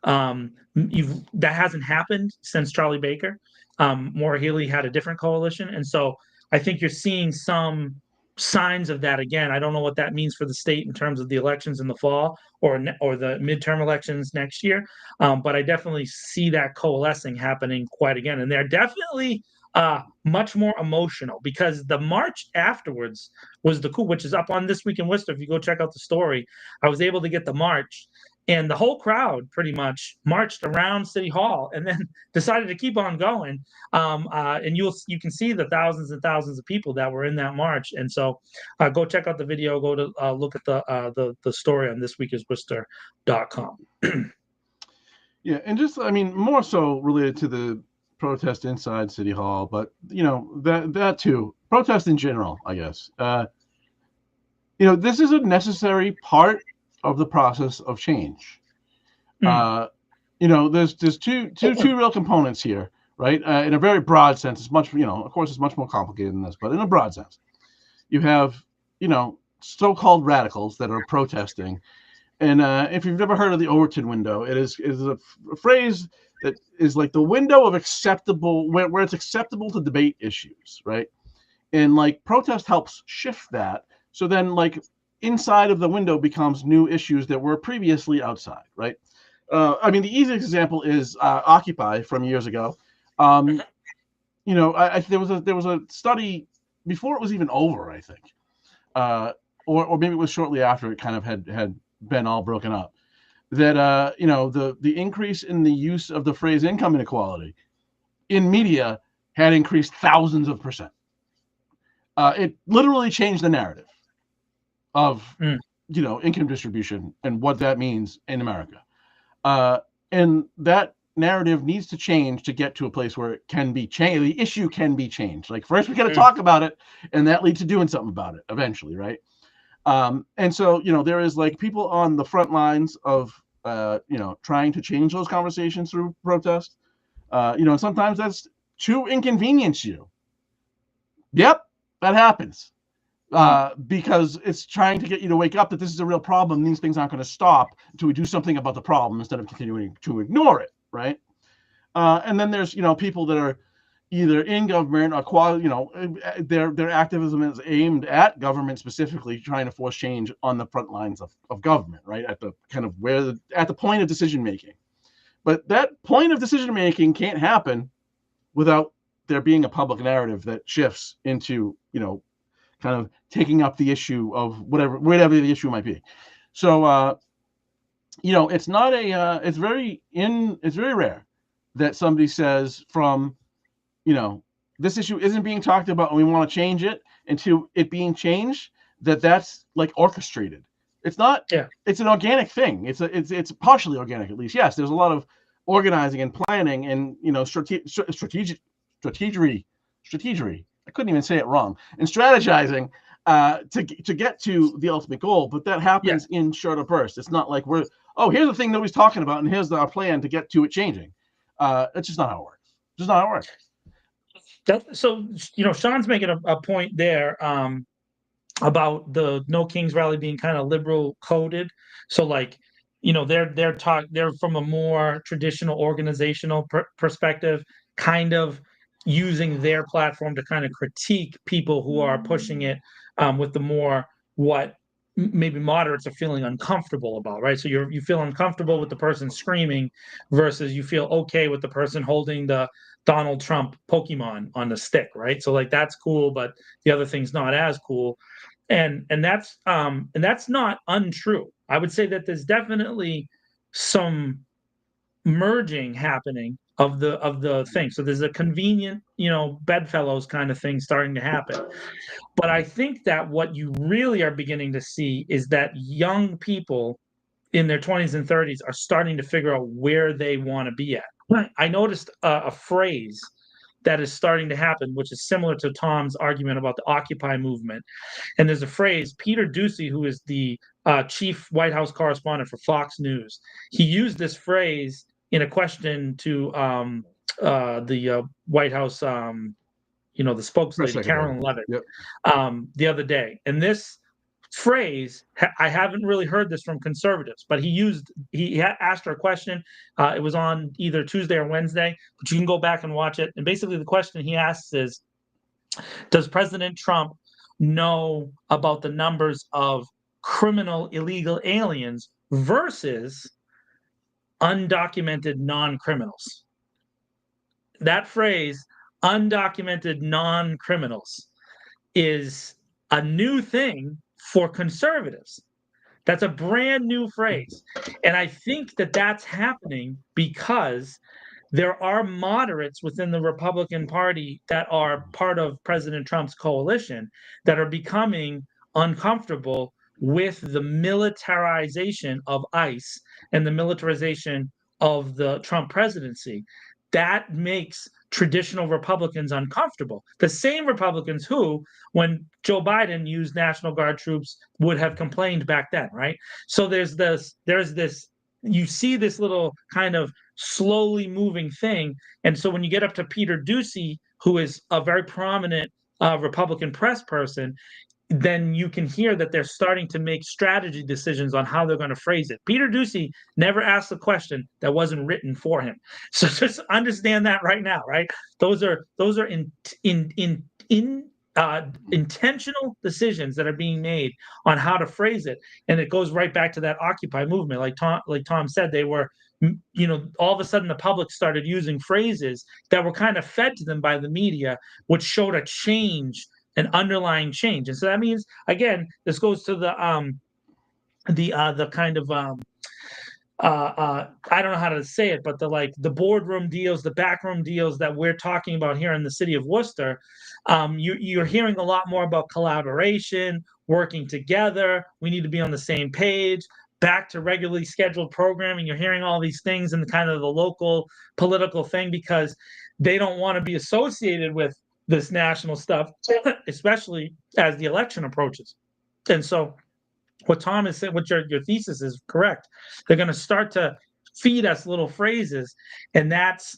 that hasn't happened since Charlie Baker. Maura Healey had a different coalition. And so I think you're seeing some signs of that again. I don't know what that means for the state in terms of the elections in the fall or the midterm elections next year. But I definitely see that coalescing happening quite again. And they're definitely much more emotional, because the march afterwards was the coup, which is up on This Week in Worcester. If you go check out the story, I was able to get the march, and the whole crowd pretty much marched around City Hall and then decided to keep on going. And you can see the thousands and thousands of people that were in that march. And so go check out the video, go to look at the story on thisweekisworcester.com. Yeah, and just, I mean, more so related to the protest inside City Hall, but that too, protest in general, I guess. This is a necessary part of the process of change. There's two real components here. right? In a very broad sense, it's much, of course, it's much more complicated than this, but in a broad sense, you have, so-called radicals that are protesting. And if you've never heard of the Overton window, it is a phrase that is like the window of acceptable, where it's acceptable to debate issues, right? And like protest helps shift that. So then like inside of the window becomes new issues that were previously outside, right? I mean, the easiest example is Occupy from years ago. There was a study before it was even over, I think, or maybe it was shortly after it kind of had been all broken up, that the increase in the use of the phrase income inequality in media had increased thousands of percent. It literally changed the narrative of income distribution and what that means in America, and that narrative needs to change to get to a place where it can be changed. The issue can be changed. Like first we got to talk about it, and that leads to doing something about it eventually, right? And so, there is like people on the front lines of, trying to change those conversations through protest. And sometimes that's to inconvenience you. Yep, that happens. Because it's trying to get you to wake up that this is a real problem. These things aren't going to stop until we do something about the problem instead of continuing to ignore it, right? And then there's, people that are either in government or their activism is aimed at government specifically, trying to force change on the front lines of government, right? At the kind of at the point of decision making. But that point of decision making can't happen without there being a public narrative that shifts into, kind of taking up the issue of whatever the issue might be. So, it's not it's very rare that somebody says from, this issue isn't being talked about and we want to change it, into it being changed, that's like orchestrated. It's not. Yeah. It's an organic thing. It's partially organic, at least. Yes, there's a lot of organizing and planning and strategery. I couldn't even say it wrong. And strategizing to get to the ultimate goal, but that happens in shorter bursts. It's not like here's the thing nobody's talking about, and here's our plan to get to it changing. It's just not how it works. Just not how it works. So Sean's making a point there about the No Kings rally being kind of liberal coded. So like, they're from a more traditional organizational perspective, kind of using their platform to kind of critique people who are pushing it with the more what maybe moderates are feeling uncomfortable about, right? So you feel uncomfortable with the person screaming versus you feel okay with the person holding the Donald Trump Pokemon on the stick, right? So like that's cool, but the other thing's not as cool. And that's not untrue. I would say that there's definitely some merging happening of the thing. So there's a convenient, bedfellows kind of thing starting to happen. But I think that what you really are beginning to see is that young people in their 20s and 30s are starting to figure out where they want to be at. I noticed a phrase that is starting to happen, which is similar to Tom's argument about the Occupy movement. And there's a phrase, Peter Doocy, who is the chief White House correspondent for Fox News, he used this phrase in a question to the White House, the spokeslady, Carolyn Levitt, the other day. And this phrase, I haven't really heard this from conservatives, but he asked her a question. It was on either Tuesday or Wednesday, but you can go back and watch it. And basically the question he asks is, does President Trump know about the numbers of criminal illegal aliens versus undocumented non-criminals? That phrase, undocumented non-criminals, is a new thing for conservatives. That's a brand new phrase. And I think that that's happening because there are moderates within the Republican Party that are part of President Trump's coalition that are becoming uncomfortable with the militarization of ICE and the militarization of the Trump presidency. That makes traditional Republicans uncomfortable. The same Republicans who, when Joe Biden used National Guard troops, would have complained back then, right? So there's this, you see this little kind of slowly moving thing. And so when you get up to Peter Ducey, who is a very prominent Republican press person, then you can hear that they're starting to make strategy decisions on how they're going to phrase it. Peter Ducey never asked a question that wasn't written for him. So just understand that right now, right? Those are intentional decisions that are being made on how to phrase it, and it goes right back to that Occupy movement. Like Tom said, they were, all of a sudden the public started using phrases that were kind of fed to them by the media, which showed a change, an underlying change. And so that means, again, this goes to the kind of I don't know how to say it, but the boardroom deals, the backroom deals that we're talking about here in the city of Worcester. You're hearing a lot more about collaboration, working together. We need to be on the same page. Back to regularly scheduled programming. You're hearing all these things in the kind of the local political thing because they don't want to be associated with this national stuff, especially as the election approaches. And so what Tom is saying, what your thesis is correct. They're going to start to feed us little phrases, and that's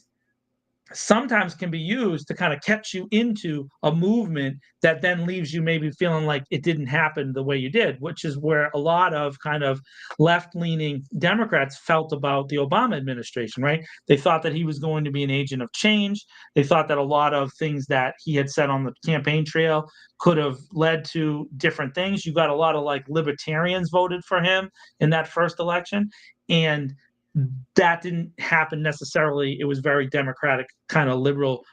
sometimes can be used to kind of catch you into a movement that then leaves you maybe feeling like it didn't happen the way you did, which is where a lot of kind of left-leaning Democrats felt about the Obama administration, right? They thought that he was going to be an agent of change. They thought that a lot of things that he had said on the campaign trail could have led to different things. You got a lot of libertarians voted for him in that first election, and that didn't happen necessarily. It was very Democratic, kind of liberal,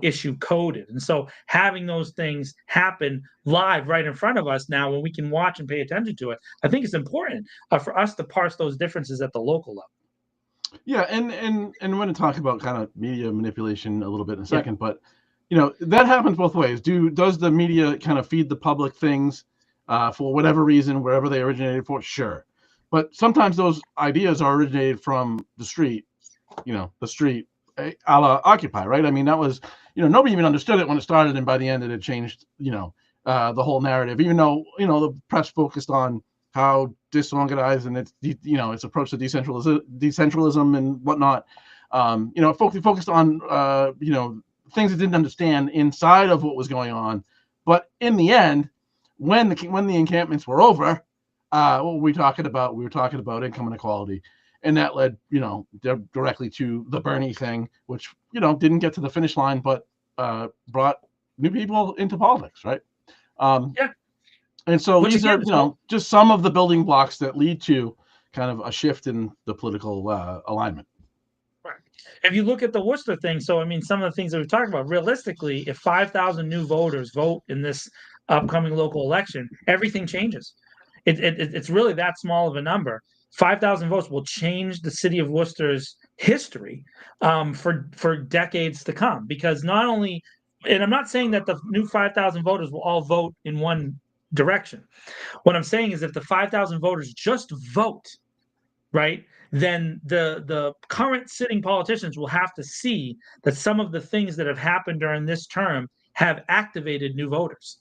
issue coded. And so having those things happen live right in front of us now, when we can watch and pay attention to it, I think it's important for us to parse those differences at the local level. Yeah, and we're going to talk about kind of media manipulation a little bit in a second, but that happens both ways. Does the media kind of feed the public things for whatever reason, wherever they originated for? Sure. But sometimes those ideas are originated from the street, the street, a la Occupy, right? I mean, that was, nobody even understood it when it started, and by the end it had changed, the whole narrative. Even though, the press focused on how disorganized and its approach to decentralism and whatnot. Focused on things it didn't understand inside of what was going on. But in the end, when the encampments were over, what were we talking about? We were talking about income inequality, and that led, directly to the Bernie thing, which, didn't get to the finish line, but brought new people into politics, right? And so these are, just some of the building blocks that lead to kind of a shift in the political alignment. Right. If you look at the Worcester thing, so I mean, some of the things that we've talked about, realistically, if 5,000 new voters vote in this upcoming local election, everything changes. It's really that small of a number. 5,000 votes will change the city of Worcester's history for decades to come. Because not only, and I'm not saying that the new 5,000 voters will all vote in one direction. What I'm saying is if the 5,000 voters just vote, right, then the current sitting politicians will have to see that some of the things that have happened during this term have activated new voters.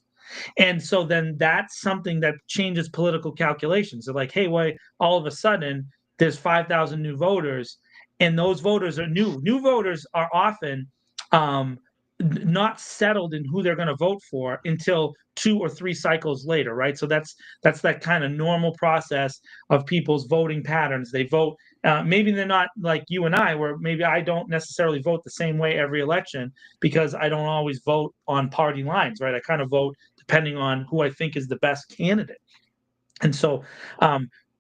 And so then that's something that changes political calculations. They're like, hey, why all of a sudden there's 5,000 new voters, and those voters are new. New voters are often not settled in who they're going to vote for until 2 or 3 cycles later, right? So that's that kind of normal process of people's voting patterns. They vote. Maybe they're not like you and I, where maybe I don't necessarily vote the same way every election because I don't always vote on party lines, right? I kind of vote depending on who I think is the best candidate. And so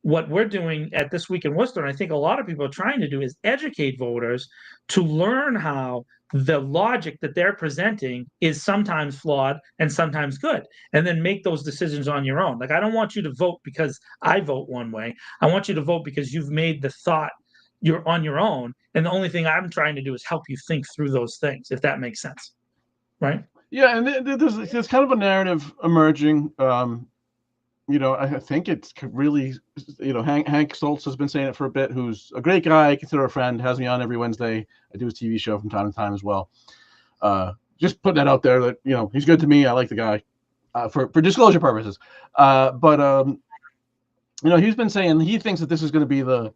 what we're doing at This Week in Worcester, and I think a lot of people are trying to do, is educate voters to learn how the logic that they're presenting is sometimes flawed and sometimes good, and then make those decisions on your own. Like, I don't want you to vote because I vote one way. I want you to vote because you've made the thought you're on your own. And the only thing I'm trying to do is help you think through those things, if that makes sense. Right? Yeah, and there's kind of a narrative emerging. I think it's really, Hank Stoltz has been saying it for a bit, who's a great guy, I consider a friend, has me on every Wednesday. I do his TV show from time to time as well. Just put that out there that, he's good to me. I like the guy for disclosure purposes. But he's been saying he thinks that this is going to be the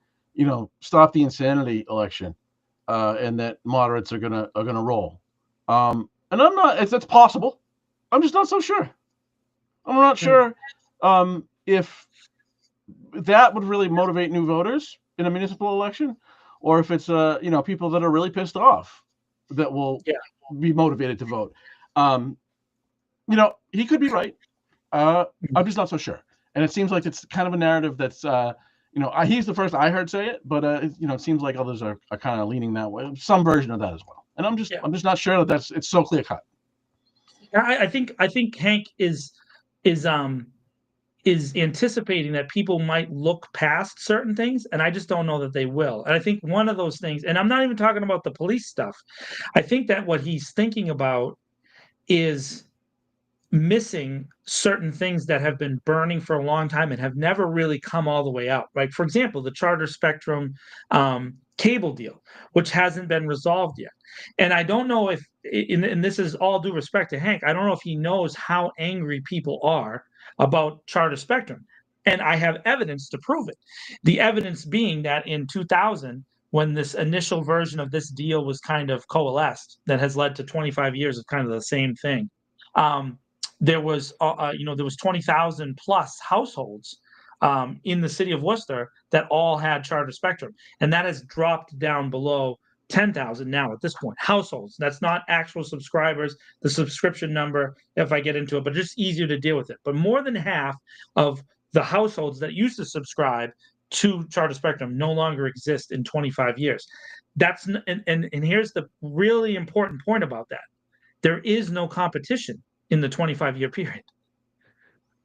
stop the insanity election, and that moderates are gonna roll. And I'm not. It's possible. I'm just not so sure. I'm not sure if that would really motivate new voters in a municipal election, or if it's people that are really pissed off that will be motivated to vote. He could be right. I'm just not so sure. And it seems like it's kind of a narrative that's he's the first I heard say it, but it seems like others are kind of leaning that way, some version of that as well. And I'm just not sure that it's so clear cut. I think Hank is anticipating that people might look past certain things, and I just don't know that they will. And I think one of those things, and I'm not even talking about the police stuff, I think that what he's thinking about is missing certain things that have been burning for a long time and have never really come all the way out. Like, for example, the Charter Spectrum cable deal, which hasn't been resolved yet. And I don't know if, and this is all due respect to Hank, I don't know if he knows how angry people are about Charter Spectrum. And I have evidence to prove it. The evidence being that in 2000, when this initial version of this deal was kind of coalesced, that has led to 25 years of kind of the same thing. There was 20,000 plus households in the city of Worcester that all had Charter Spectrum, and that has dropped down below 10,000 now at this point. Households. That's not actual subscribers. The subscription number, if I get into it, but just easier to deal with it. But more than half of the households that used to subscribe to Charter Spectrum no longer exist in 25 years. That's and here's the really important point about that. There is no competition in the 25-year period.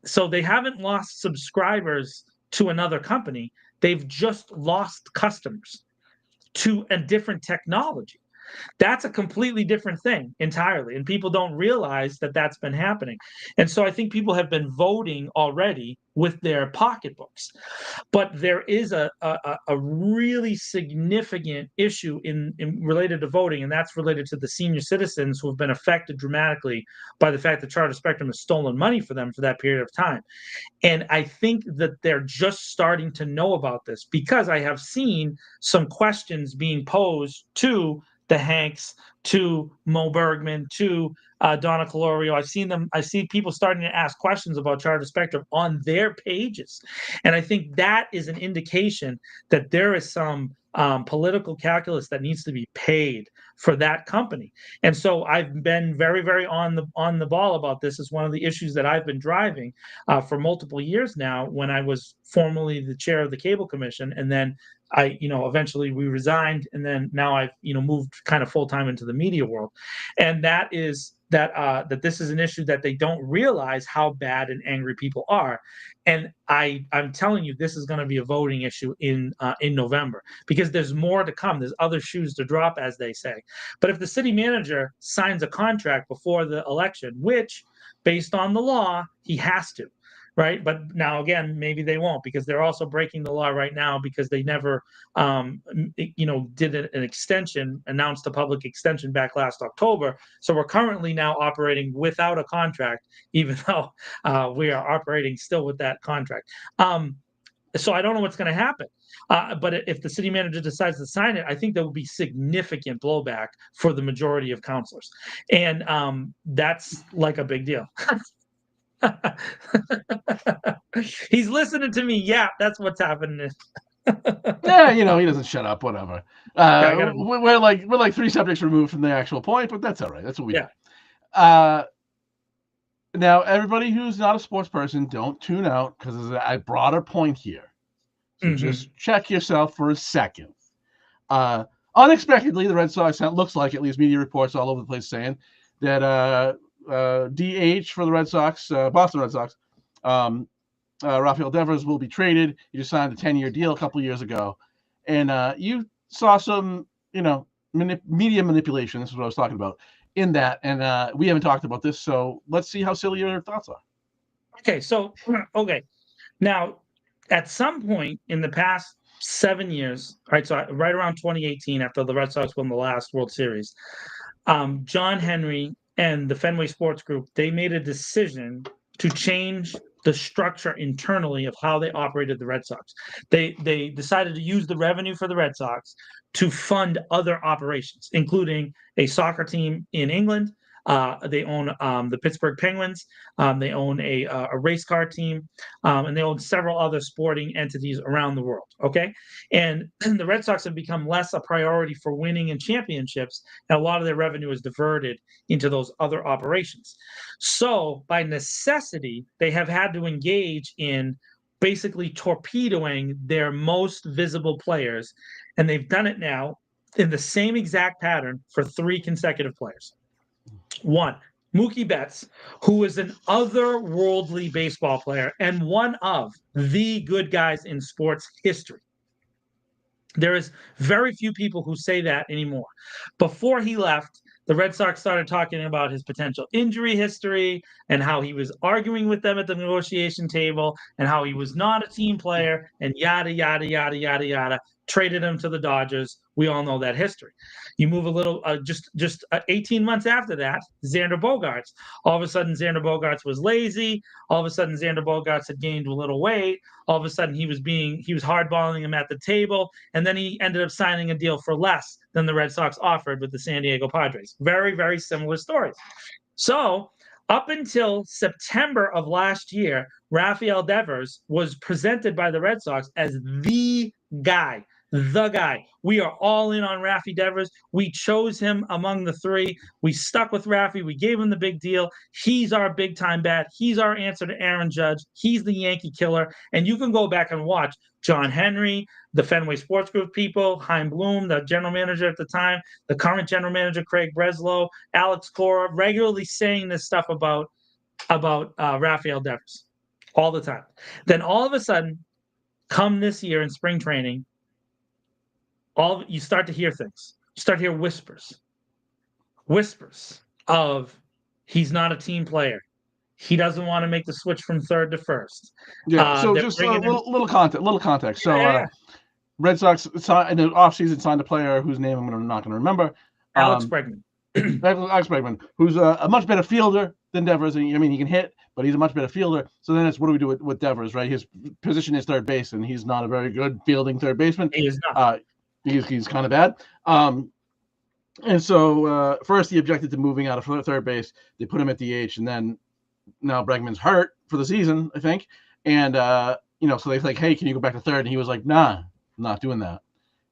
So they haven't lost subscribers to another company. They've just lost customers to a different technology. That's a completely different thing entirely. And people don't realize that that's been happening. And so I think people have been voting already with their pocketbooks. But there is a really significant issue in related to voting, and that's related to the senior citizens who have been affected dramatically by the fact that Charter Spectrum has stolen money for them for that period of time. And I think that they're just starting to know about this because I have seen some questions being posed to the Hanks, to Mo Bergman, to Donna Calorio. I see people starting to ask questions about Charter Spectrum on their pages. And I think that is an indication that there is some political calculus that needs to be paid for that company. And so I've been very, very on the ball about this. Is one of the issues that I've been driving for multiple years now when I was formerly the chair of the Cable Commission. And then eventually we resigned, and then now I've, moved kind of full time into the media world. And that is that this is an issue that they don't realize how bad and angry people are. And I'm telling you, this is going to be a voting issue in November because there's more to come. There's other shoes to drop, as they say. But if the city manager signs a contract before the election, which based on the law, he has to, right? But now again, maybe they won't because they're also breaking the law right now because they never, did an extension, announced a public extension back last October. So we're currently now operating without a contract, even though we are operating still with that contract. So I don't know what's going to happen. But if the city manager decides to sign it, I think there will be significant blowback for the majority of councilors. And that's like a big deal. He's listening to me. Yeah, that's what's happening. Yeah, he doesn't shut up. Whatever. We're like 3 subjects removed from the actual point, but that's all right. That's what we do. Now, everybody who's not a sports person, don't tune out because there's a broader point here. So just check yourself for a second. Unexpectedly, the Red Sox, it looks like, at least media reports all over the place saying that DH for the Red Sox, Boston Red Sox, Rafael Devers will be traded. He just signed a 10-year deal a couple of years ago. And you saw some, media manipulation. This is what I was talking about in that. And we haven't talked about this. So let's see how silly your thoughts are. Okay. Now, at some point in the past 7 years, right around 2018, after the Red Sox won the last World Series, John Henry and the Fenway Sports Group, they made a decision to change the structure internally of how they operated the Red Sox. They decided to use the revenue for the Red Sox to fund other operations, including a soccer team in England. They own the Pittsburgh Penguins. They own a race car team, and they own several other sporting entities around the world. Okay, and the Red Sox have become less a priority for winning in championships, and a lot of their revenue is diverted into those other operations. So, by necessity, they have had to engage in basically torpedoing their most visible players, and they've done it now in the same exact pattern for 3 consecutive players. One, Mookie Betts, who is an otherworldly baseball player and one of the good guys in sports history. There is very few people who say that anymore. Before he left, the Red Sox started talking about his potential injury history and how he was arguing with them at the negotiation table and how he was not a team player and yada, yada, yada, yada, yada. Traded him to the Dodgers. We all know that history. You move a little, just 18 months after that, Xander Bogaerts. All of a sudden, Xander Bogaerts was lazy. All of a sudden, Xander Bogaerts had gained a little weight. All of a sudden, he was hardballing him at the table, and then he ended up signing a deal for less than the Red Sox offered with the San Diego Padres. Very, very similar stories. So, up until September of last year, Rafael Devers was presented by the Red Sox as the guy. The guy. We are all in on Rafi Devers. We chose him among the 3. We stuck with Rafi. We gave him the big deal. He's our big time bat. He's our answer to Aaron Judge. He's the Yankee killer. And you can go back and watch John Henry, the Fenway Sports Group people, Chaim Bloom, the general manager at the time, the current general manager, Craig Breslow, Alex Cora, regularly saying this stuff about Rafael Devers all the time. Then all of a sudden, come this year in spring training, you start to hear things. You start to hear whispers of he's not a team player. He doesn't want to make the switch from third to first. Yeah. So just a little context. So Red Sox in the offseason signed a player whose name I'm not going to remember. Alex Bregman. Alex Bregman, who's a much better fielder than Devers. I mean, he can hit, but he's a much better fielder. So then it's what do we do with Devers, right? His position is third base, and he's not a very good fielding third baseman. He is not. He's kind of bad. And so first he objected to moving out of third base. They put him at DH, and then now Bregman's hurt for the season, I think. And so they're like, hey, can you go back to third? And he was like, nah, I'm not doing that.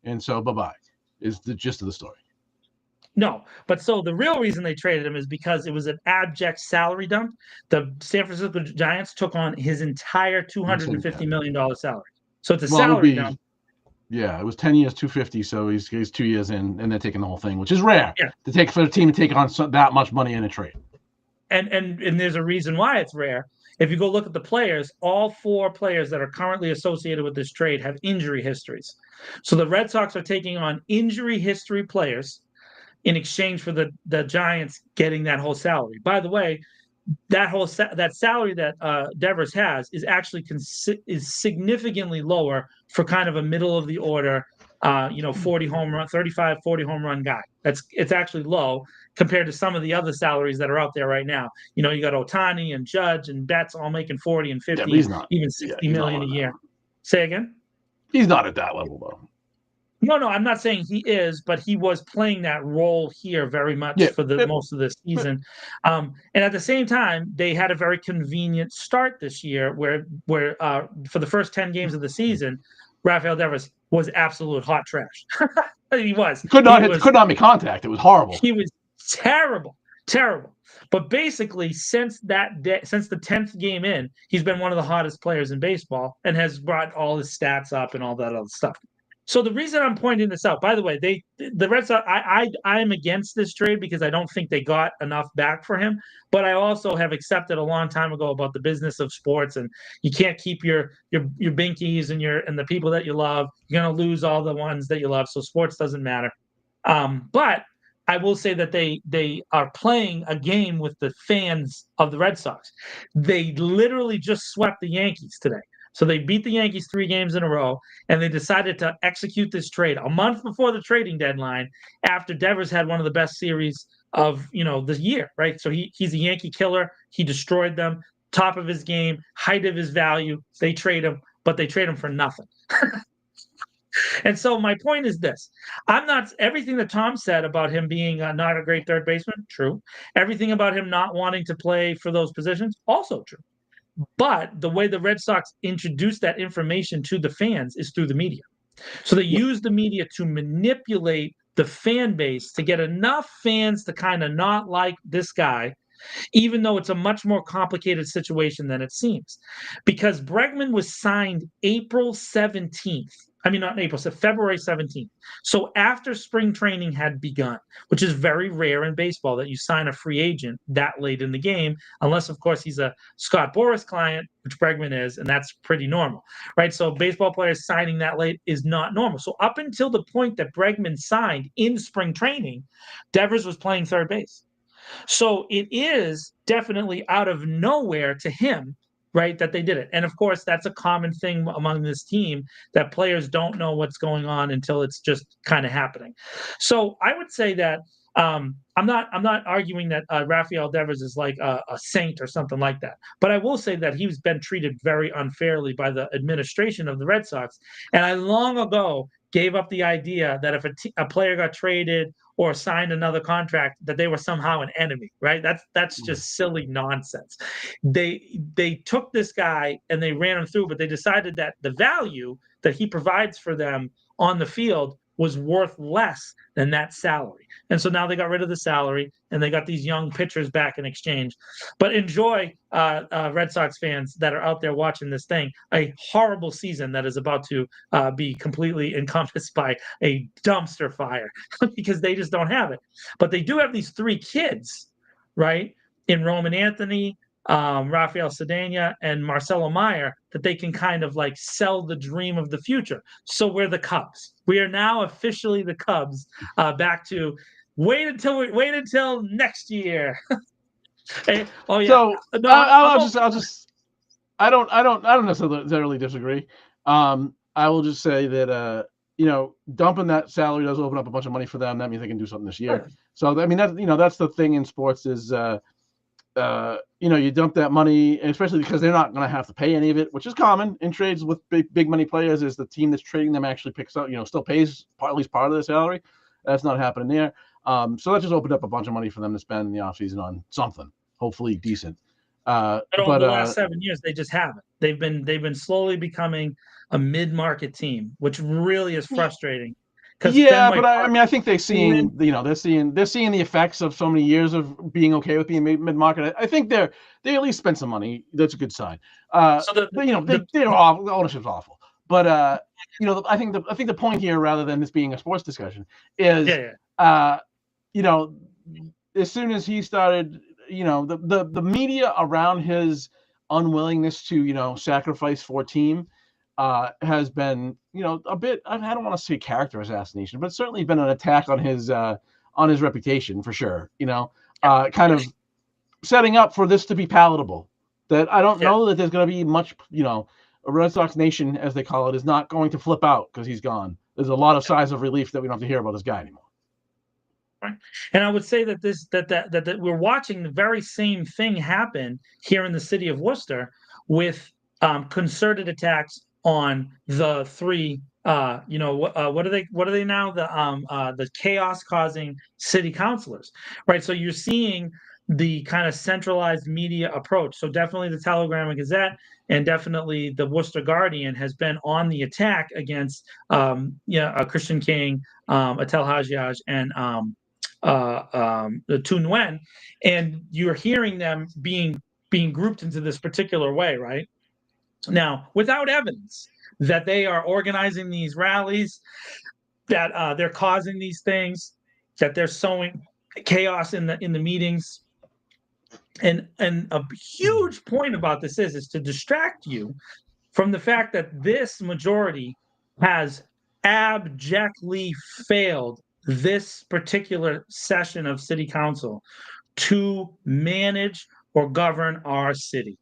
And so bye-bye is the gist of the story. No, but so the real reason they traded him is because it was an abject salary dump. The San Francisco Giants took on his entire $250 million salary. So it's a salary dump. Yeah, it was 10 years, 250. So he's 2 years in, and they're taking the whole thing, which is rare for a team to take on that much money in a trade. And there's a reason why it's rare. If you go look at the players, all 4 players that are currently associated with this trade have injury histories. So the Red Sox are taking on injury history players in exchange for the Giants getting that whole salary. By the way, that salary that Devers has is actually is significantly lower for kind of a middle of the order, 40 home run, 35, 40 home run guy. It's actually low compared to some of the other salaries that are out there right now. You got Ohtani and Judge and Betts all making 40 and 50, even 60 million a year. Say again? He's not at that level though. No, I'm not saying he is, but he was playing that role here very much for the most of the season. And at the same time, they had a very convenient start this year where for the first 10 games of the season, Rafael Devers was absolute hot trash. He was. Could not make contact. It was horrible. He was terrible. But basically, since the 10th game in, he's been one of the hottest players in baseball and has brought all his stats up and all that other stuff. So the reason I'm pointing this out, by the way, the Red Sox, I am against this trade because I don't think they got enough back for him. But I also have accepted a long time ago about the business of sports, and you can't keep your binkies and the people that you love. You're gonna lose all the ones that you love. So sports doesn't matter. But I will say that they are playing a game with the fans of the Red Sox. They literally just swept the Yankees today. So they beat the Yankees 3 games in a row, and they decided to execute this trade a month before the trading deadline after Devers had one of the best series of the year, right? So he's a Yankee killer. He destroyed them. top of his game, height of his value. They trade him, but they trade him for nothing. And so my point is this: I'm not everything that Tom said about him being not a great third baseman. True. Everything about him not wanting to play for those positions, also true. But the way the Red Sox introduce that information to the fans is through the media. So they use the media to manipulate the fan base to get enough fans to kind of not like this guy, even though it's a much more complicated situation than it seems. Because Bregman was signed April 17th. I mean, not April, so February 17th. So after spring training had begun, which is very rare in baseball that you sign a free agent that late in the game, unless, of course, he's a Scott Boras client, which Bregman is, and that's pretty normal, right? So baseball players signing that late is not normal. So up until the point that Bregman signed in spring training, Devers was playing third base. So it is definitely out of nowhere to him, right, that they did it. And of course, that's a common thing among this team, that players don't know what's going on until it's just kind of happening. So I would say that I'm not arguing that Rafael Devers is like a saint or something like that. But I will say that he's been treated very unfairly by the administration of the Red Sox. And I long ago gave up the idea that if a player got traded or signed another contract, that they were somehow an enemy, right? That's just silly nonsense. They took this guy and they ran him through, but they decided that the value that he provides for them on the field was worth less than that salary. And so now they got rid of the salary and they got these young pitchers back in exchange. But enjoy, Red Sox fans that are out there watching this thing, a horrible season that is about to be completely encompassed by a dumpster fire because they just don't have it. But they do have these three kids, right? In Roman Anthony, Rafael Cedena, and Marcelo Meyer, that they can kind of like sell the dream of the future. So we're the Cubs. We are now officially the Cubs. Back to wait until next year. Hey, oh yeah. So No, I don't necessarily disagree. I will just say that dumping that salary does open up a bunch of money for them. That means they can do something this year. Sure. So I mean that's the thing in sports is you dump that money, and especially because they're not going to have to pay any of it, which is common in trades with big money players. Is the team that's trading them actually picks up, still pays at least part of their salary. That's not happening there. So that just opened up a bunch of money for them to spend in the offseason on something, hopefully decent. But over the last 7 years, they just haven't. They've been slowly becoming a mid-market team, which really is frustrating. Yeah, but I think they're seeing they're seeing the effects of so many years of being okay with being mid-market. I think they at least spent some money. That's a good sign. They're awful. The ownership's awful. But I think the point here, rather than this being a sports discussion, is as soon as he started, the media around his unwillingness to sacrifice for team has been a bit, I don't want to say character assassination, but it's certainly been an attack on his reputation for sure. Kind of setting up for this to be palatable. That I don't know that there's going to be much. A Red Sox Nation, as they call it, is not going to flip out because he's gone. There's a lot of sighs of relief that we don't have to hear about this guy anymore. Right. And I would say that that we're watching the very same thing happen here in the city of Worcester with concerted attacks on the three. What are they now? The chaos causing city councilors, right? So you're seeing the kind of centralized media approach. So definitely the Telegram and Gazette, and definitely the Worcester Guardian has been on the attack against Christian King, Atel Hajiaj, and the Tu Nguyen, and you're hearing them being grouped into this particular way, right? Now, without evidence that they are organizing these rallies, that they're causing these things, that they're sowing chaos in the meetings. And a huge point about this is to distract you from the fact that this majority has abjectly failed this particular session of city council to manage or govern our city.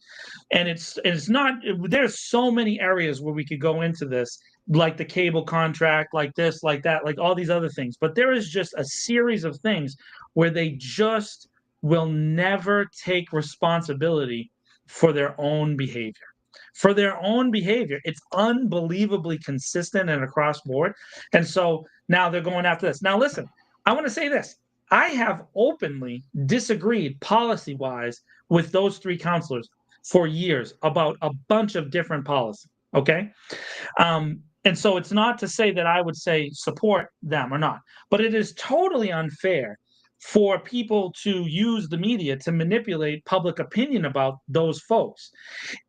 And it's not, there's so many areas where we could go into this, like the cable contract, like this, like that, like all these other things. But there is just a series of things where they just will never take responsibility for their own behavior. For their own behavior. It's unbelievably consistent and across board. And so now they're going after this. Now, listen, I want to say this. I have openly disagreed policy wise with those three counselors for years about a bunch of different policies. Okay. And so it's not to say that I would say support them or not, but it is totally unfair for people to use the media to manipulate public opinion about those folks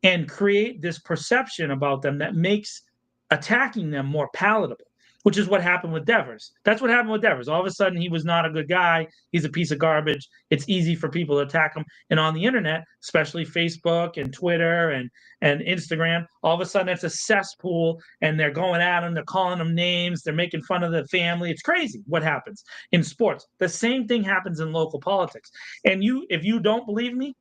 and create this perception about them that makes attacking them more palatable, which is what happened with Devers. That's what happened with Devers. All of a sudden, he was not a good guy. He's a piece of garbage. It's easy for people to attack him. And on the internet, especially Facebook and Twitter and Instagram, all of a sudden it's a cesspool and they're going at him. They're calling him names. They're making fun of the family. It's crazy what happens in sports. The same thing happens in local politics. And if you don't believe me,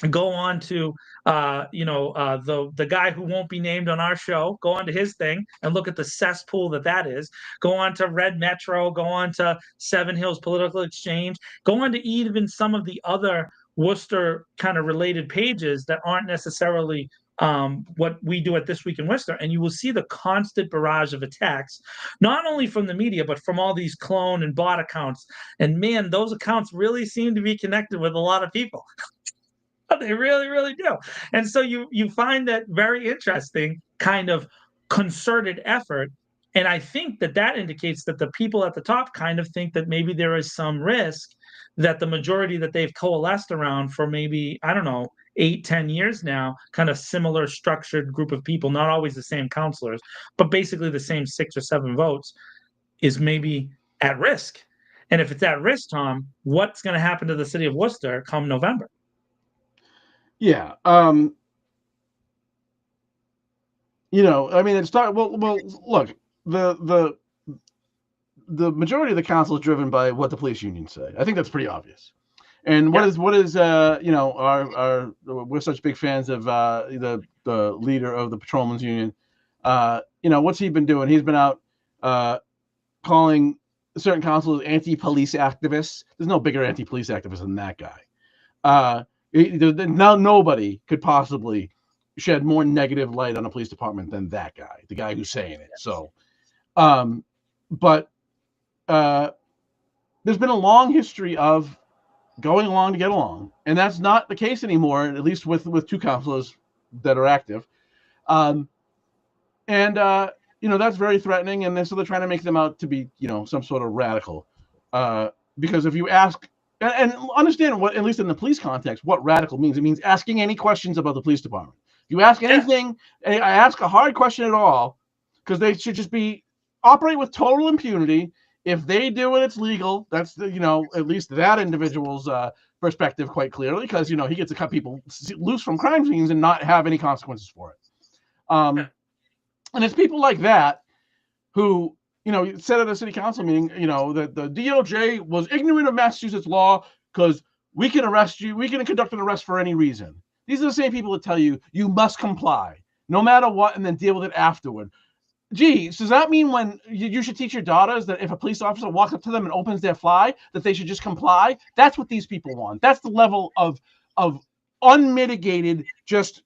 go on to the guy who won't be named on our show. Go on to his thing and look at the cesspool that is. Go on to Red Metro. Go on to Seven Hills Political Exchange. Go on to even some of the other Worcester kind of related pages that aren't necessarily what we do at This Week in Worcester, and you will see the constant barrage of attacks, not only from the media, but from all these clone and bot accounts. And man, those accounts really seem to be connected with a lot of people. They really, really do. And so you find that very interesting kind of concerted effort. And I think that indicates that the people at the top kind of think that maybe there is some risk that the majority that they've coalesced around for maybe, I don't know, 8-10 years now, kind of similar structured group of people, not always the same counselors, but basically the same 6 or 7 votes, is maybe at risk. And if it's at risk, Tom, what's going to happen to the city of Worcester come November? Yeah. I mean, it's not, well, look, the majority of the council is driven by what the police unions say. I think that's pretty obvious. And what is we're such big fans of the leader of the patrolmen's union. What's he been doing? He's been out calling certain councils anti-police activists. There's no bigger anti-police activist than that guy. Now nobody could possibly shed more negative light on a police department than that guy, the guy who's saying it. So, but there's been a long history of going along to get along, and that's not the case anymore, at least with 2 councilors that are active. That's very threatening, and so they're trying to make them out to be, some sort of radical. Because if you ask, and understand what, at least in the police context, what radical means. It means asking any questions about the police department. If you ask anything, I ask a hard question at all, because they should just operate with total impunity. If they do it, it's legal. That's at least that individual's perspective quite clearly, because he gets to cut people loose from crime scenes and not have any consequences for it. And it's people like that who said at a city council meeting, that the DOJ was ignorant of Massachusetts law because we can arrest you, we can conduct an arrest for any reason. These are the same people that tell you must comply no matter what, and then deal with it afterward. Geez, does that mean when you should teach your daughters that if a police officer walks up to them and opens their fly, that they should just comply? That's what these people want. That's the level of unmitigated just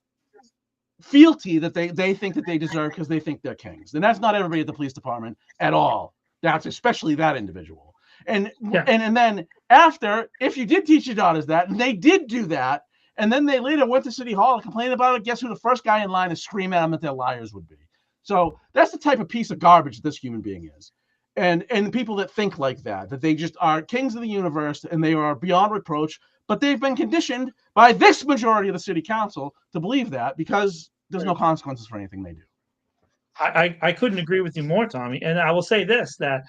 fealty that they think that they deserve because they think they're kings. And that's not everybody at the police department at all. That's especially that individual. And then after, if you did teach your daughters that, and they did do that, and then they later went to City Hall and complained about it, guess who the first guy in line to scream at them that they're liars would be? So that's the type of piece of garbage this human being is. And people that think like that they just are kings of the universe and they are beyond reproach, but they've been conditioned by this majority of the city council to believe that because there's no consequences for anything they do. I couldn't agree with you more, Tommy. And I will say this, that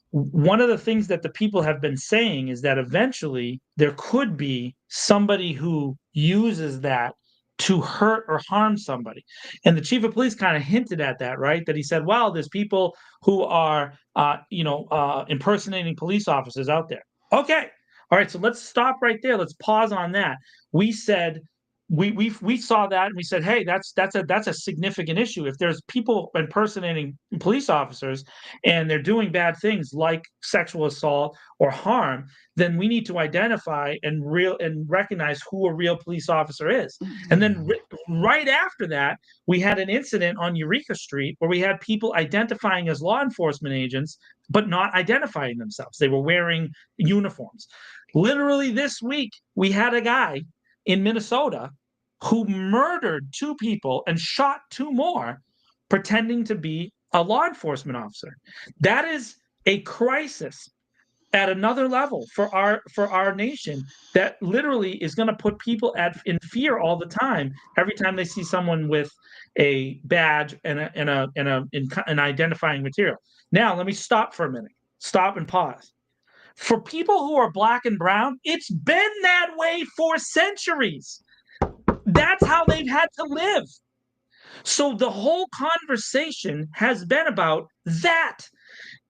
one of the things that the people have been saying is that eventually there could be somebody who uses that to hurt or harm somebody. And the chief of police kind of hinted at that, right? That he said, well, there's people who are, impersonating police officers out there. Okay. All right. So let's stop right there. Let's pause on that. We said we saw that and we said, hey, that's a significant issue. If there's people impersonating police officers and they're doing bad things like sexual assault or harm, then we need to identify and recognize who a real police officer is. And then right after that, we had an incident on Eureka Street where we had people identifying as law enforcement agents but not identifying themselves. They were wearing uniforms. Literally this week, we had a guy in Minnesota who murdered 2 people and shot 2 more pretending to be a law enforcement officer. That is a crisis at another level for our nation that literally is going to put people in fear all the time every time they see someone with a badge and an identifying material. Now, let me stop for a minute. Stop and pause. For people who are black and brown, it's been that way for centuries. That's how they've had to live. So the whole conversation has been about that.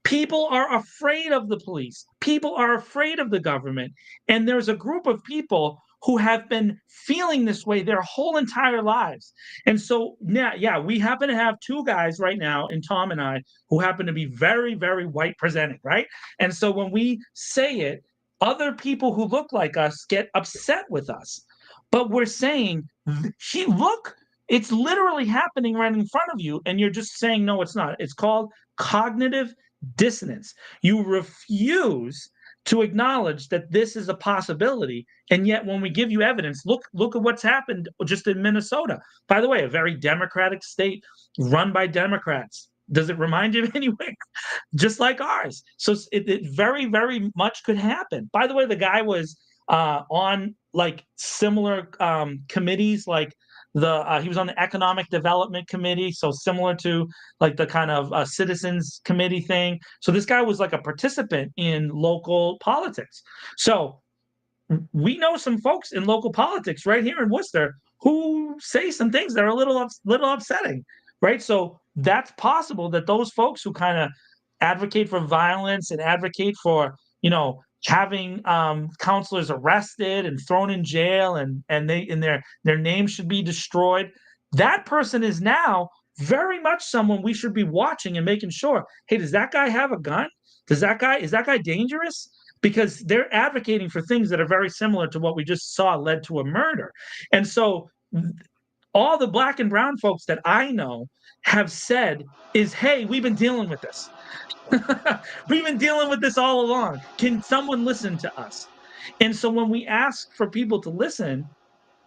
People are afraid of the police. People are afraid of the government. And there's a group of people who have been feeling this way their whole entire lives. And so now, yeah, we happen to have 2 guys right now, and Tom and I, who happen to be very, very white presenting, right? And so when we say it, other people who look like us get upset with us. But we're saying, look, it's literally happening right in front of you. And you're just saying, no, it's not. It's called cognitive dissonance. You refuse to acknowledge that this is a possibility. And yet when we give you evidence, look at what's happened just in Minnesota. By the way, a very democratic state run by Democrats. Does it remind you of anywhere? Just like ours. So it very, very much could happen. By the way, the guy was on like similar committees, like he was on the Economic Development Committee, so similar to like the kind of Citizens Committee thing. So this guy was like a participant in local politics. So we know some folks in local politics right here in Worcester who say some things that are a little upsetting, right? So that's possible that those folks who kind of advocate for violence and advocate for, having counselors arrested and thrown in jail and their names should be destroyed. That person is now very much someone we should be watching and making sure, hey, does that guy have a gun? Is that guy dangerous? Because they're advocating for things that are very similar to what we just saw led to a murder. And so all the black and brown folks that I know have said is, hey, we've been dealing with this. We've been dealing with this all along. Can someone listen to us? And so when we ask for people to listen,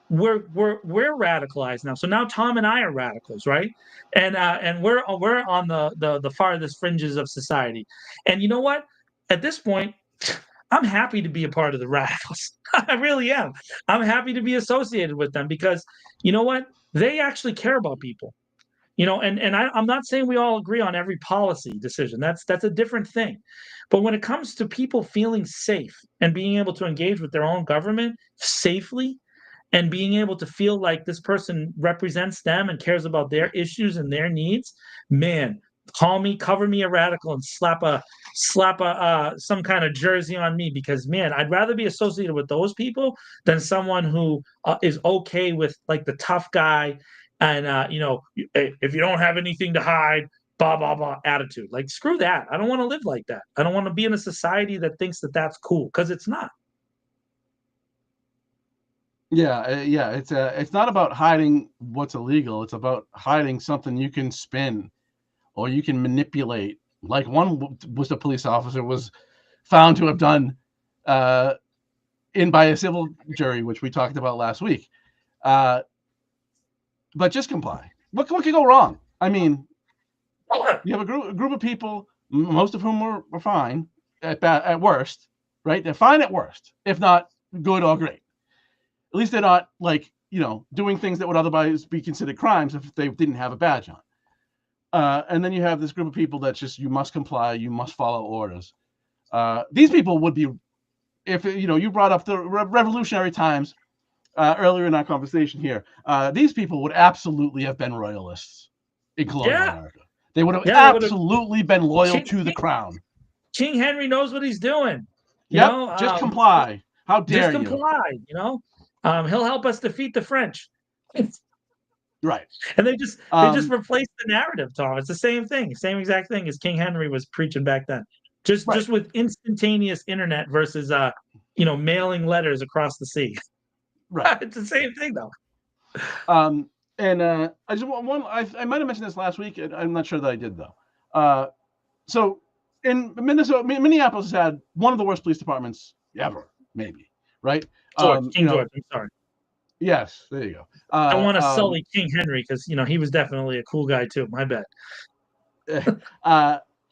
we're radicalized now. So now Tom and I are radicals, right? And we're on the farthest fringes of society. And you know what? At this point, I'm happy to be a part of the radicals. I really am. I'm happy to be associated with them because you know what? They actually care about people. And I'm not saying we all agree on every policy decision. That's a different thing. But when it comes to people feeling safe and being able to engage with their own government safely and being able to feel like this person represents them and cares about their issues and their needs, man, cover me a radical and slap some kind of jersey on me because, man, I'd rather be associated with those people than someone who is okay with like the tough guy and if you don't have anything to hide, blah blah blah attitude. Like screw that. I don't want to live like that. I don't want to be in a society that thinks that that's cool because it's not. Yeah. It's not about hiding what's illegal. It's about hiding something you can spin or you can manipulate. Like one was a police officer was found to have done by a civil jury, which we talked about last week. But just comply. What could go wrong? I mean, you have a group of people, most of whom were fine at worst, right? They're fine at worst, if not good or great. At least they're not like, doing things that would otherwise be considered crimes if they didn't have a badge on. And then you have this group of people that just, you must comply, you must follow orders. These people would be, if, you brought up the revolutionary times earlier in our conversation here, these people would absolutely have been royalists in colonial America. They would have absolutely been loyal to the crown. King Henry knows what he's doing. Just comply. How dare you? Just comply, He'll help us defeat the French. Right. And they just replaced the narrative, Tom. It's the same thing, same exact thing as King Henry was preaching back then. Just with instantaneous internet versus mailing letters across the sea. Right. It's the same thing though. And I just I might have mentioned this last week. I'm not sure that I did though. So in Minneapolis has had one of the worst police departments ever, maybe. Right. King George. I'm sorry. Yes, there you go. I don't want to sully King Henry because he was definitely a cool guy too. My bad.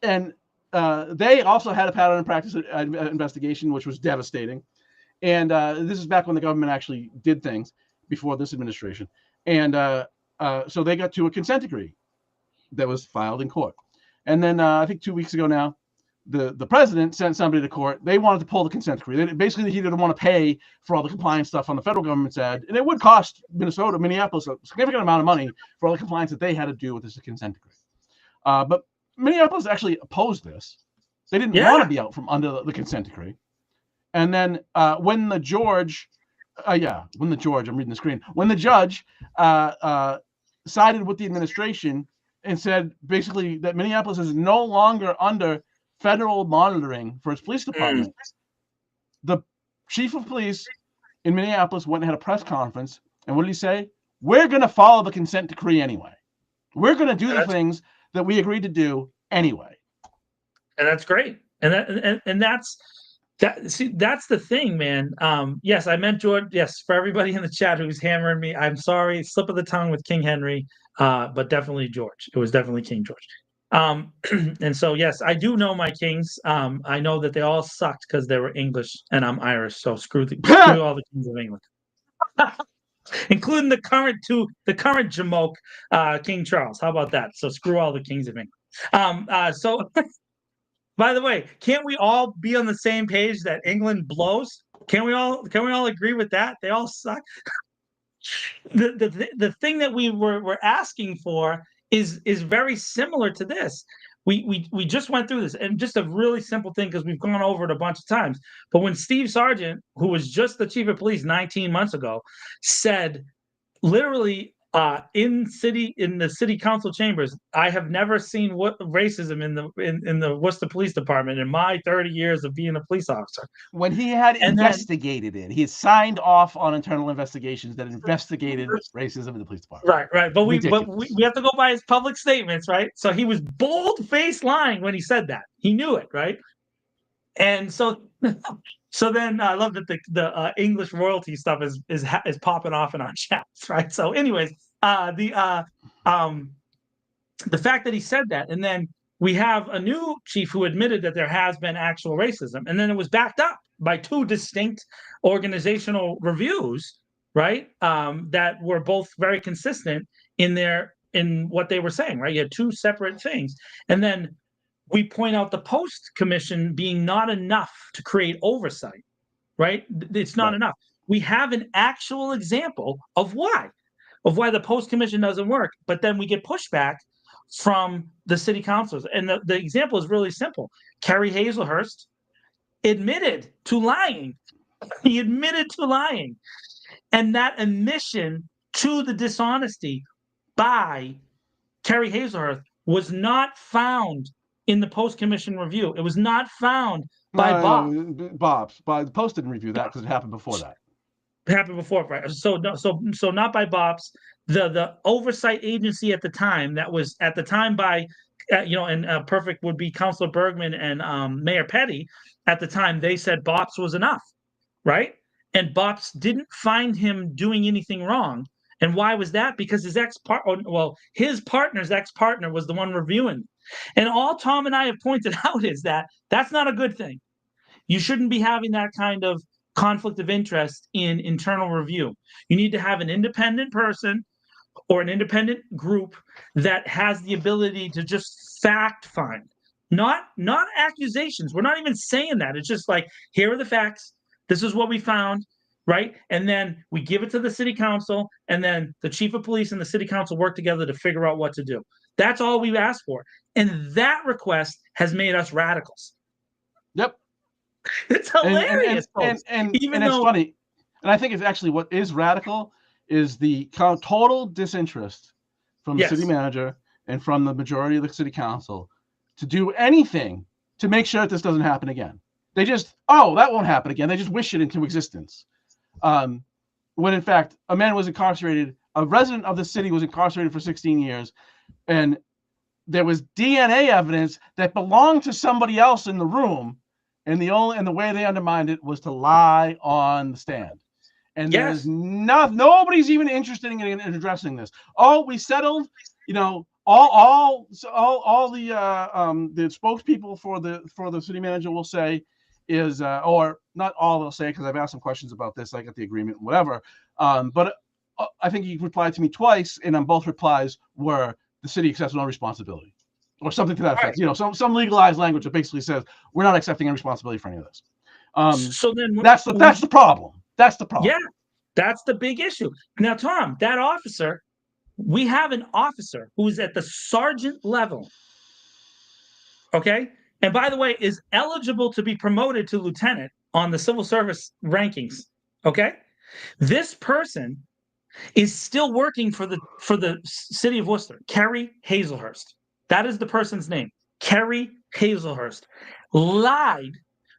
And they also had a pattern and practice investigation, which was devastating. And this is back when the government actually did things before this administration. And so they got to a consent decree that was filed in court. And then I think 2 weeks ago now, the president sent somebody to court. They wanted to pull the consent decree. Basically, he didn't want to pay for all the compliance stuff on the federal government's end. And it would cost Minneapolis a significant amount of money for all the compliance that they had to do with this consent decree. But Minneapolis actually opposed this. They didn't want to be out from under the consent decree. And then when the judge sided with the administration and said basically that Minneapolis is no longer under federal monitoring for its police department, the chief of police in Minneapolis went and had a press conference. And what did he say? We're going to follow the consent decree anyway. We're going to do the things that we agreed to do anyway. And that's great. And that's the thing, man. Yes, I meant George. Yes, for everybody in the chat who's hammering me, I'm sorry, slip of the tongue with King Henry, but definitely George. It was definitely King George. And so, yes, I do know my kings. I know that they all sucked because they were English and I'm Irish. So screw all the kings of England, including the current Jamoke, King Charles. How about that? So screw all the kings of England. So, by the way, can't we all be on the same page that England blows? Can we all agree with that? They all suck. The thing that we're asking for is very similar to this. We just went through this, and just a really simple thing because we've gone over it a bunch of times. But when Steve Sargent, who was just the chief of police 19 months ago, said literally in the city council chambers, I have never seen racism in the Worcester Police Department in my 30 years of being a police officer. When he had investigated it, he signed off on internal investigations that investigated racism in the police department. Right. But we have to go by his public statements, right? So he was bold-faced lying when he said that. He knew it, right? And so then I love that the English royalty stuff is popping off in our chats, right? So, anyways, the fact that he said that, and then we have a new chief who admitted that there has been actual racism, and then it was backed up by two distinct organizational reviews, right? That were both very consistent in what they were saying, right? You had two separate things, and then we point out the Post Commission being not enough to create oversight, right? It's not enough. We have an actual example of why the Post Commission doesn't work, but then we get pushback from the city councilors. And the example is really simple. Kerry Hazelhurst admitted to lying. He admitted to lying. And that admission to the dishonesty by Kerry Hazelhurst was not found in the Post Commission review. It was not found by Bob's. By the Post didn't review that because it happened before that. It happened before, right? So not by Bob's. The oversight agency at the time that was at the time by, and perfect would be Councilor Bergman and Mayor Petty. At the time, they said Bob's was enough, right? And Bob's didn't find him doing anything wrong. And why was that? Because his partner's ex-partner was the one reviewing. And all Tom and I have pointed out is that that's not a good thing. You shouldn't be having that kind of conflict of interest in internal review. You need to have an independent person or an independent group that has the ability to just fact find, not accusations. We're not even saying that. It's just like, here are the facts. This is what we found. Right. And then we give it to the city council, and then the chief of police and the city council work together to figure out what to do. That's all we've asked for. And that request has made us radicals. Yep. It's hilarious. And it's funny. And I think it's actually what is radical is the total disinterest from the city manager and from the majority of the city council to do anything to make sure that this doesn't happen again. They just, oh, that won't happen again. They just wish it into existence. When in fact, a man was incarcerated, a resident of the city was incarcerated for 16 years, and there was DNA evidence that belonged to somebody else in the room, and the way they undermined it was to lie on the stand. And there's nobody's even interested in addressing this. Oh, we settled, you know, all the spokespeople for the city manager will say is, or not all they'll say, because I've asked some questions about this. I got the agreement, whatever. But I think he replied to me twice, and on both replies were the city accepts no responsibility, or something to that effect. You know, some legalized language that basically says we're not accepting any responsibility for any of this. So then that's the problem. That's the problem. Yeah, that's the big issue. Now, Tom, that officer, we have an officer who's at the sergeant level. Okay. And by the way, is eligible to be promoted to lieutenant on the civil service rankings. Okay. This person is still working for the city of Worcester, Kerry Hazelhurst. That is the person's name. Kerry Hazelhurst lied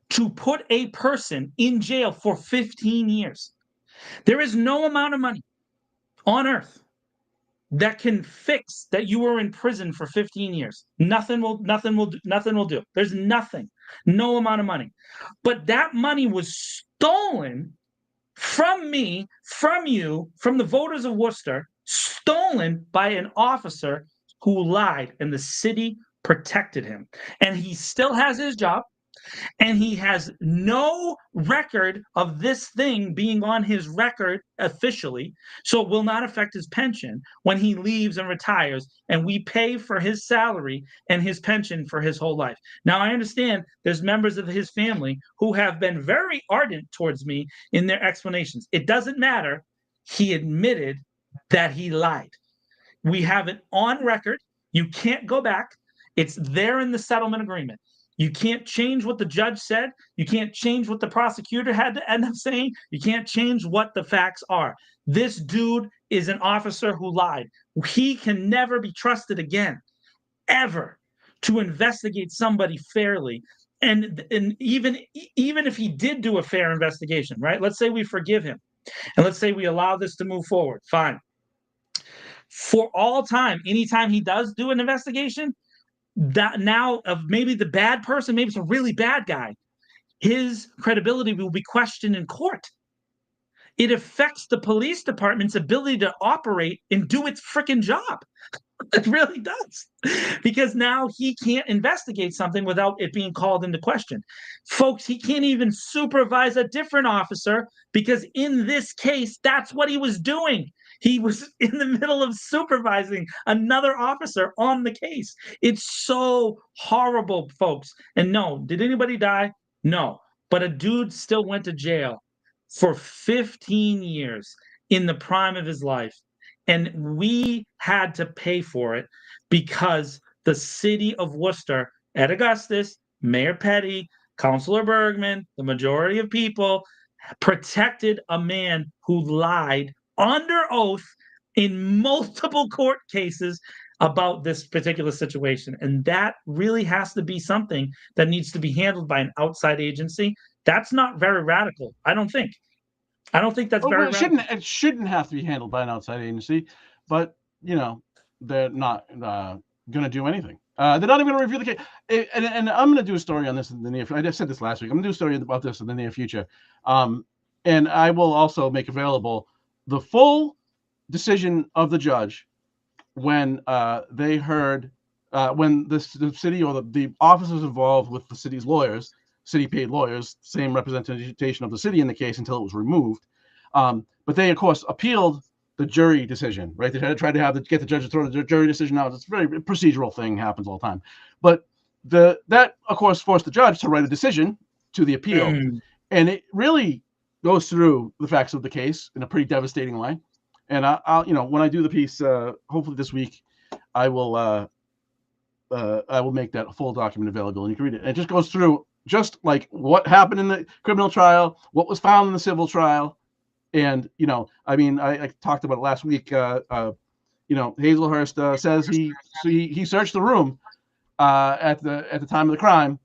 to put a person in jail for 15 years. There is no amount of money on earth that can fix that you were in prison for 15 years. Nothing will do. There's nothing, no amount of money. But that money was stolen from me, from you, from the voters of Worcester, stolen by an officer who lied, and the city protected him. And he still has his job, and he has no record of this thing being on his record officially, so it will not affect his pension when he leaves and retires, and we pay for his salary and his pension for his whole life. Now, I understand there's members of his family who have been very ardent towards me in their explanations. It doesn't matter. He admitted that he lied. We have it on record. You can't go back. It's there in the settlement agreement. You can't change what the judge said. You can't change what the prosecutor had to end up saying. You can't change what the facts are. This dude is an officer who lied. He can never be trusted again, ever, to investigate somebody fairly. And even if he did do a fair investigation, right? Let's say we forgive him, and let's say we allow this to move forward. Fine. For all time, anytime he does do an investigation, that now of maybe the bad person, maybe it's a really bad guy, his credibility will be questioned in court. It affects the police department's ability to operate and do its freaking job. It really does. Because now he can't investigate something without it being called into question. Folks, he can't even supervise a different officer because in this case, that's what he was doing. He was in the middle of supervising another officer on the case. It's so horrible, folks. And no, did anybody die? No. But a dude still went to jail for 15 years in the prime of his life. And we had to pay for it because the city of Worcester, Ed Augustus, Mayor Petty, Councilor Bergman, the majority of people protected a man who lied under oath in multiple court cases about this particular situation. And that really has to be something that needs to be handled by an outside agency. That's not very radical, I don't think. I don't think that's very radical. It shouldn't have to be handled by an outside agency, but, you know, they're not going to do anything. They're not even going to review the case. And I'm going to do a story on this in the near future. I just said this last week. I'm going to do a story about this in the near future. And I will also make available the full decision of the judge when they heard, when the city or the officers involved with the city's lawyers, city paid lawyers, same representation of the city in the case until it was removed. But they, of course, appealed the jury decision, right? They tried to get the judge to throw the jury decision out. It's a very procedural thing, happens all the time. But that, of course, forced the judge to write a decision to the appeal. And it really goes through the facts of the case in a pretty devastating way. And I'll, you know, when I do the piece, hopefully this week, I will make that full document available and you can read it. And it just goes through just like what happened in the criminal trial, what was found in the civil trial, And I mean, I talked about it last week. Hazelhurst says he searched the room at the time of the crime,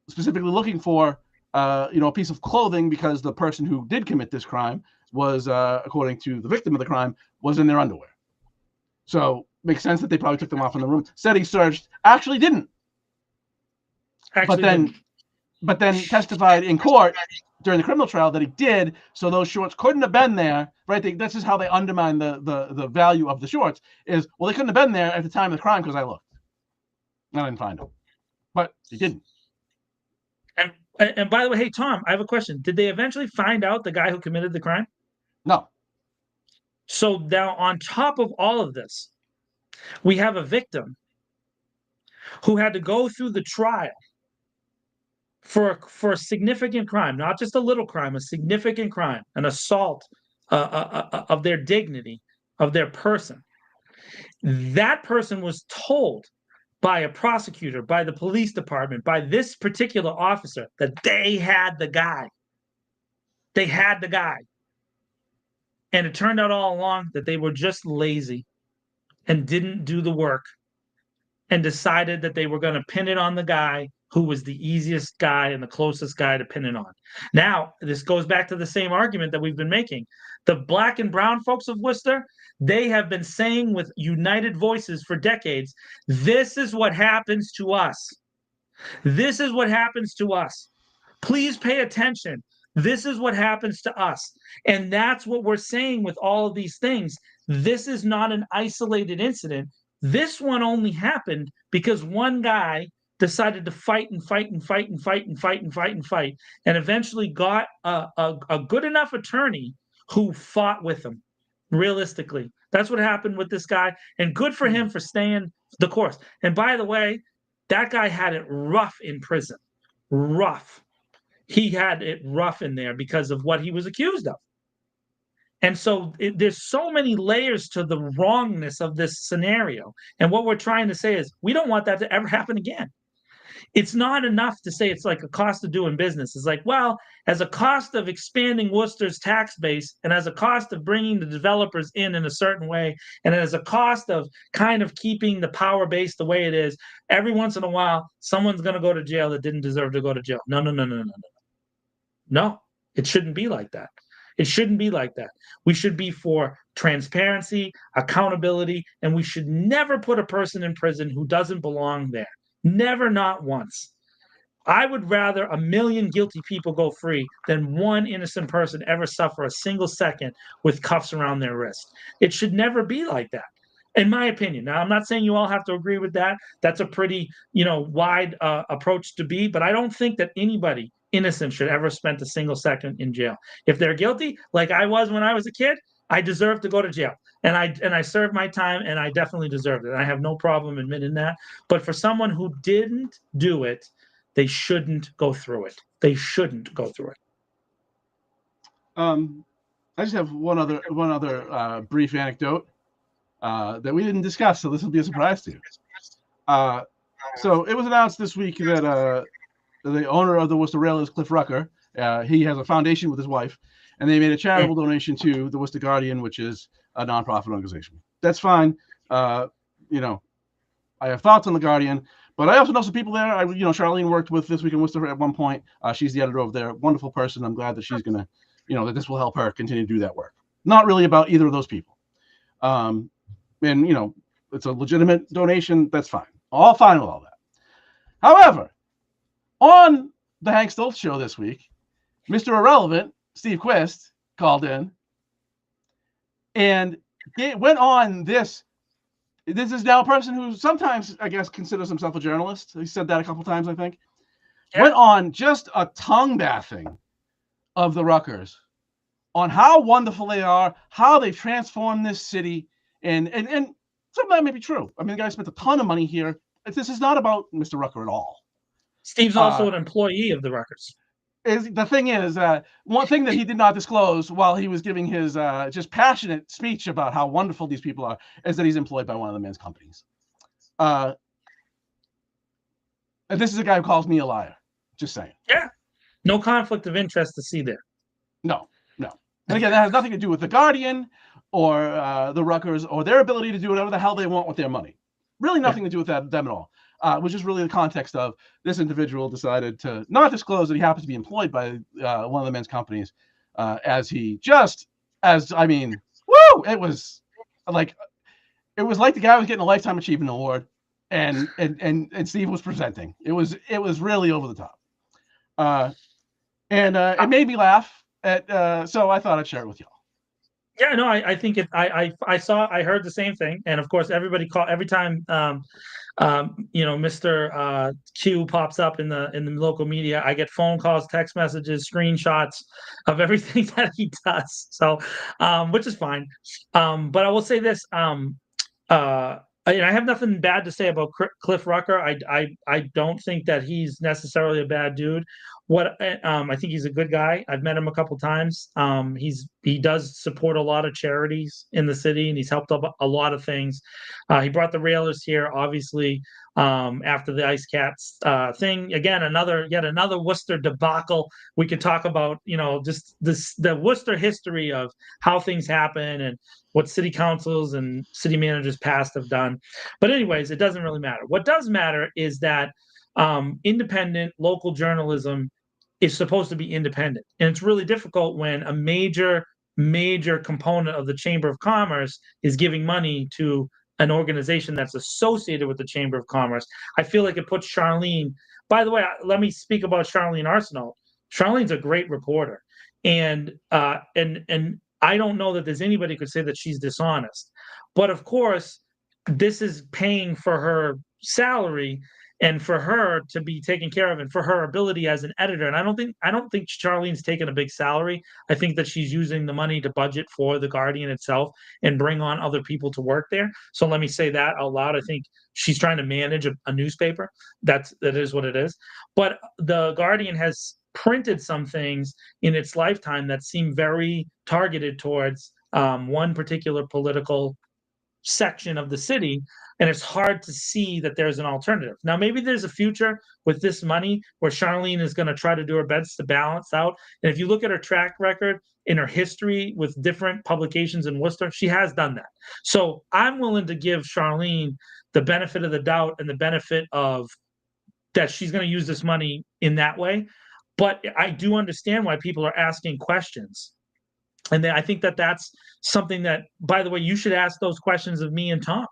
specifically looking for a piece of clothing, because the person who did commit this crime was, according to the victim of the crime, was in their underwear. So makes sense that they probably took them off in the room. Said he searched, actually didn't. But then testified in court during the criminal trial that he did. So those shorts couldn't have been there, right? This is how they undermine the value of the shorts. Is, well, they couldn't have been there at the time of the crime because I looked. I didn't find them, but he didn't. And by the way, hey Tom, I have a question. Did they eventually find out the guy who committed the crime? No. So now, on top of all of this, we have a victim who had to go through the trial for a significant crime, not just a little crime, a significant crime, an assault of their dignity, of their person. That person was told by a prosecutor, by the police department, by this particular officer, that they had the guy. They had the guy. And it turned out all along that they were just lazy and didn't do the work and decided that they were going to pin it on the guy who was the easiest guy and the closest guy to pin it on. Now, this goes back to the same argument that we've been making. The black and brown folks of Worcester, they have been saying with united voices for decades, this is what happens to us. This is what happens to us. Please pay attention. This is what happens to us. And that's what we're saying with all of these things. This is not an isolated incident. This one only happened because one guy decided to fight and fight and fight and fight and fight and fight and fight, and eventually got a good enough attorney who fought with him. Realistically, that's what happened with this guy, and good for him for staying the course. And by the way, that guy had it rough in prison. Rough. He had it rough in there because of what he was accused of. And so there's so many layers to the wrongness of this scenario. And what we're trying to say is we don't want that to ever happen again. It's not enough to say it's like a cost of doing business. It's like, well, as a cost of expanding Worcester's tax base, and as a cost of bringing the developers in a certain way, and as a cost of kind of keeping the power base the way it is, every once in a while, someone's going to go to jail that didn't deserve to go to jail. No. No, it shouldn't be like that. It shouldn't be like that. We should be for transparency, accountability, and we should never put a person in prison who doesn't belong there. Never, not once. I would rather 1 million guilty people go free than one innocent person ever suffer a single second with cuffs around their wrist. It should never be like that, in my opinion. Now, I'm not saying you all have to agree with that. That's a pretty, wide approach to be, but I don't think that anybody innocent should ever spend a single second in jail. If they're guilty, like I was when I was a kid, I deserve to go to jail. And I served my time, and I definitely deserved it. I have no problem admitting that. But for someone who didn't do it, they shouldn't go through it. They shouldn't go through it. I just have one other brief anecdote that we didn't discuss, so this will be a surprise to you. So it was announced this week that the owner of the Worcester Rail is Cliff Rucker. He has a foundation with his wife, and they made a charitable donation to the Worcester Guardian, which is a nonprofit organization. That's fine. I have thoughts on the Guardian, but I also know some people there. Charlene worked with This Week in Worcester at one point. She's the editor over there. Wonderful person. I'm glad that she's gonna, that this will help her continue to do that work. Not really about either of those people. And it's a legitimate donation. That's fine. All fine with all that. However, on the Hank Stoltz show this week, Mr. Irrelevant, Steve Quist, called in and went on this. This is now a person who sometimes, I guess, considers himself a journalist. He said that a couple times, I think. Yeah. Went on just a tongue bathing of the Ruckers on how wonderful they are, how they've transformed this city, and some of that may be true. I mean, the guy spent a ton of money here. This is not about Mr. Rucker at all. Steve's also an employee of the Ruckers. The thing is, one thing that he did not disclose while he was giving his just passionate speech about how wonderful these people are is that he's employed by one of the men's companies. And this is a guy who calls me a liar. Just saying. Yeah. No conflict of interest to see there. No. And again, that has nothing to do with the Guardian or the Rutgers or their ability to do whatever the hell they want with their money. Really nothing to do with them at all. It was just really the context of this individual decided to not disclose that he happens to be employed by one of the men's companies woo! It was like the guy was getting a Lifetime Achievement Award and Steve was presenting. It was really over the top. It made me laugh so I thought I'd share it with y'all. Yeah, no, I think I heard the same thing, and of course everybody every time Mr. Q pops up in the local media, I get phone calls, text messages, screenshots of everything that he does. So, which is fine. But I will say this: I have nothing bad to say about Cliff Rucker. I don't think that he's necessarily a bad dude. I think he's a good guy. I've met him a couple times. He does support a lot of charities in the city, and he's helped up a lot of things. He brought the railers here, obviously, after the Ice Cats thing. Again, yet another Worcester debacle. We could talk about, just the Worcester history of how things happen and what city councils and city managers past have done. But anyways, it doesn't really matter. What does matter is that independent local journalism is supposed to be independent. And it's really difficult when a major component of the Chamber of Commerce is giving money to an organization that's associated with the Chamber of Commerce. I feel like it puts Charlene, by the way, let me speak about Charlene Arsenault. Charlene's a great reporter. And I don't know that there's anybody who could say that she's dishonest. But of course, this is paying for her salary and for her to be taken care of and for her ability as an editor. And I don't think Charlene's taken a big salary. I think that she's using the money to budget for the Guardian itself and bring on other people to work there. So let me say that out loud. I think she's trying to manage a newspaper. That is what it is. But the Guardian has printed some things in its lifetime that seem very targeted towards one particular political section of the city, and it's hard to see that there's an alternative. Now, maybe there's a future with this money where Charlene is going to try to do her best to balance out. And if you look at her track record in her history with different publications in Worcester, she has done that. So I'm willing to give Charlene the benefit of the doubt and the benefit of that she's going to use this money in that way. But I do understand why people are asking questions. And then I think that that's something that, by the way, you should ask those questions of me and Tom.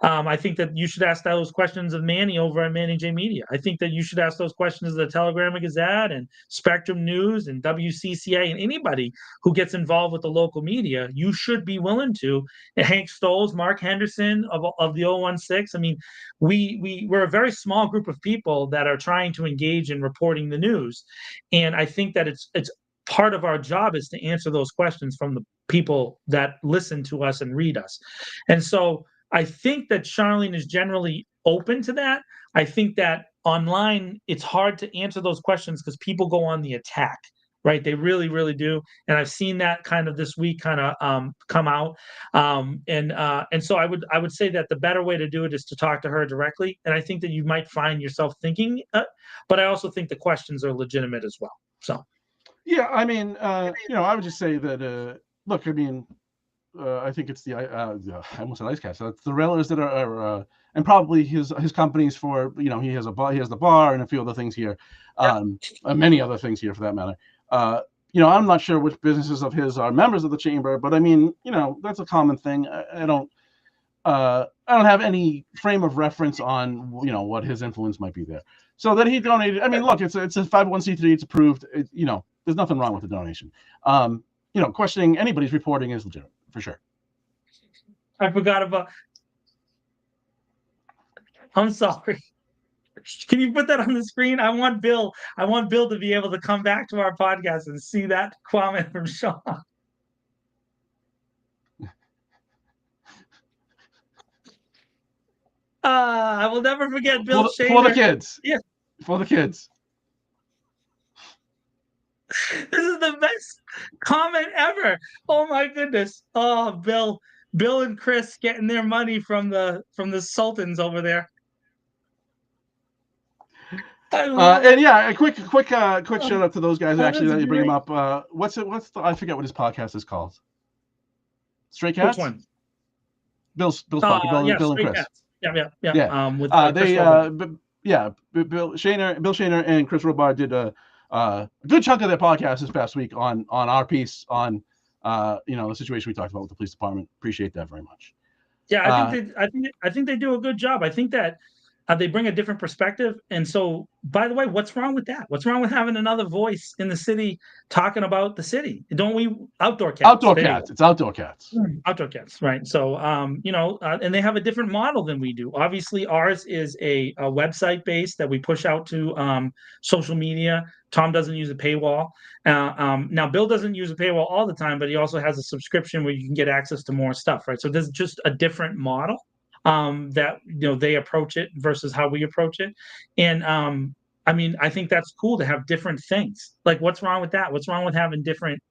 I think that you should ask those questions of Manny over at Manny J Media. I think that you should ask those questions of the Telegram and Gazette and Spectrum News and WCCA and anybody who gets involved with the local media. You should be willing to. And Hank Stolz, Mark Henderson of the 016. I mean, we're a very small group of people that are trying to engage in reporting the news. And I think that it's part of our job is to answer those questions from the people that listen to us and read us. And so I think that Charlene is generally open to that. I think that online, it's hard to answer those questions because people go on the attack, right? They really, really do. And I've seen that kind of this week kind of come out. And so I would say that the better way to do it is to talk to her directly. And I think that you might find yourself thinking, but I also think the questions are legitimate as well. So. Yeah, I mean, I would just say that, look, I mean, I think it's I almost said Ice Cats. So it's the railers that are and probably his companies for, he has the bar and a few other things here, many other things here for that matter. I'm not sure which businesses of his are members of the chamber, but I mean, that's a common thing. I don't have any frame of reference on, what his influence might be there. So that he donated. I mean, look, it's a 501c3. It's approved. There's nothing wrong with the donation. Questioning anybody's reporting is legitimate for sure. I forgot about. I'm sorry. Can you put that on the screen? I want Bill to be able to come back to our podcast and see that comment from Sean. I will never forget Bill Shaver. For the kids. Yeah. For the kids. This is the best comment ever. Oh my goodness. Oh, Bill and Chris getting their money from the Sultans over there. I love And yeah, a quick shout out to those guys. Oh, Actually, that's that you bring them great. up. I forget what his podcast is called. Stray Which Cats. one? Bill's podcast. Bill and Stray Chris. Cats. Yeah. Yeah. With Chris They Robart. Bill Shaner and Chris Robart did a good chunk of their podcast this past week on our piece on the situation we talked about with the police department. Appreciate that very much. Yeah, I think they do a good job. I think that they bring a different perspective. And so, by the way, what's wrong with that? What's wrong with having another voice in the city talking about the city? Don't we outdoor cats? Outdoor cats. It's outdoor cats. Outdoor cats, right? So, and they have a different model than we do. Obviously, ours is a website based that we push out to social media. Tom doesn't use a paywall. Now, Bill doesn't use a paywall all the time, but he also has a subscription where you can get access to more stuff, right? So there's just a different model that they approach it versus how we approach it. And I mean, I think that's cool to have different things. Like, what's wrong with that? What's wrong with having different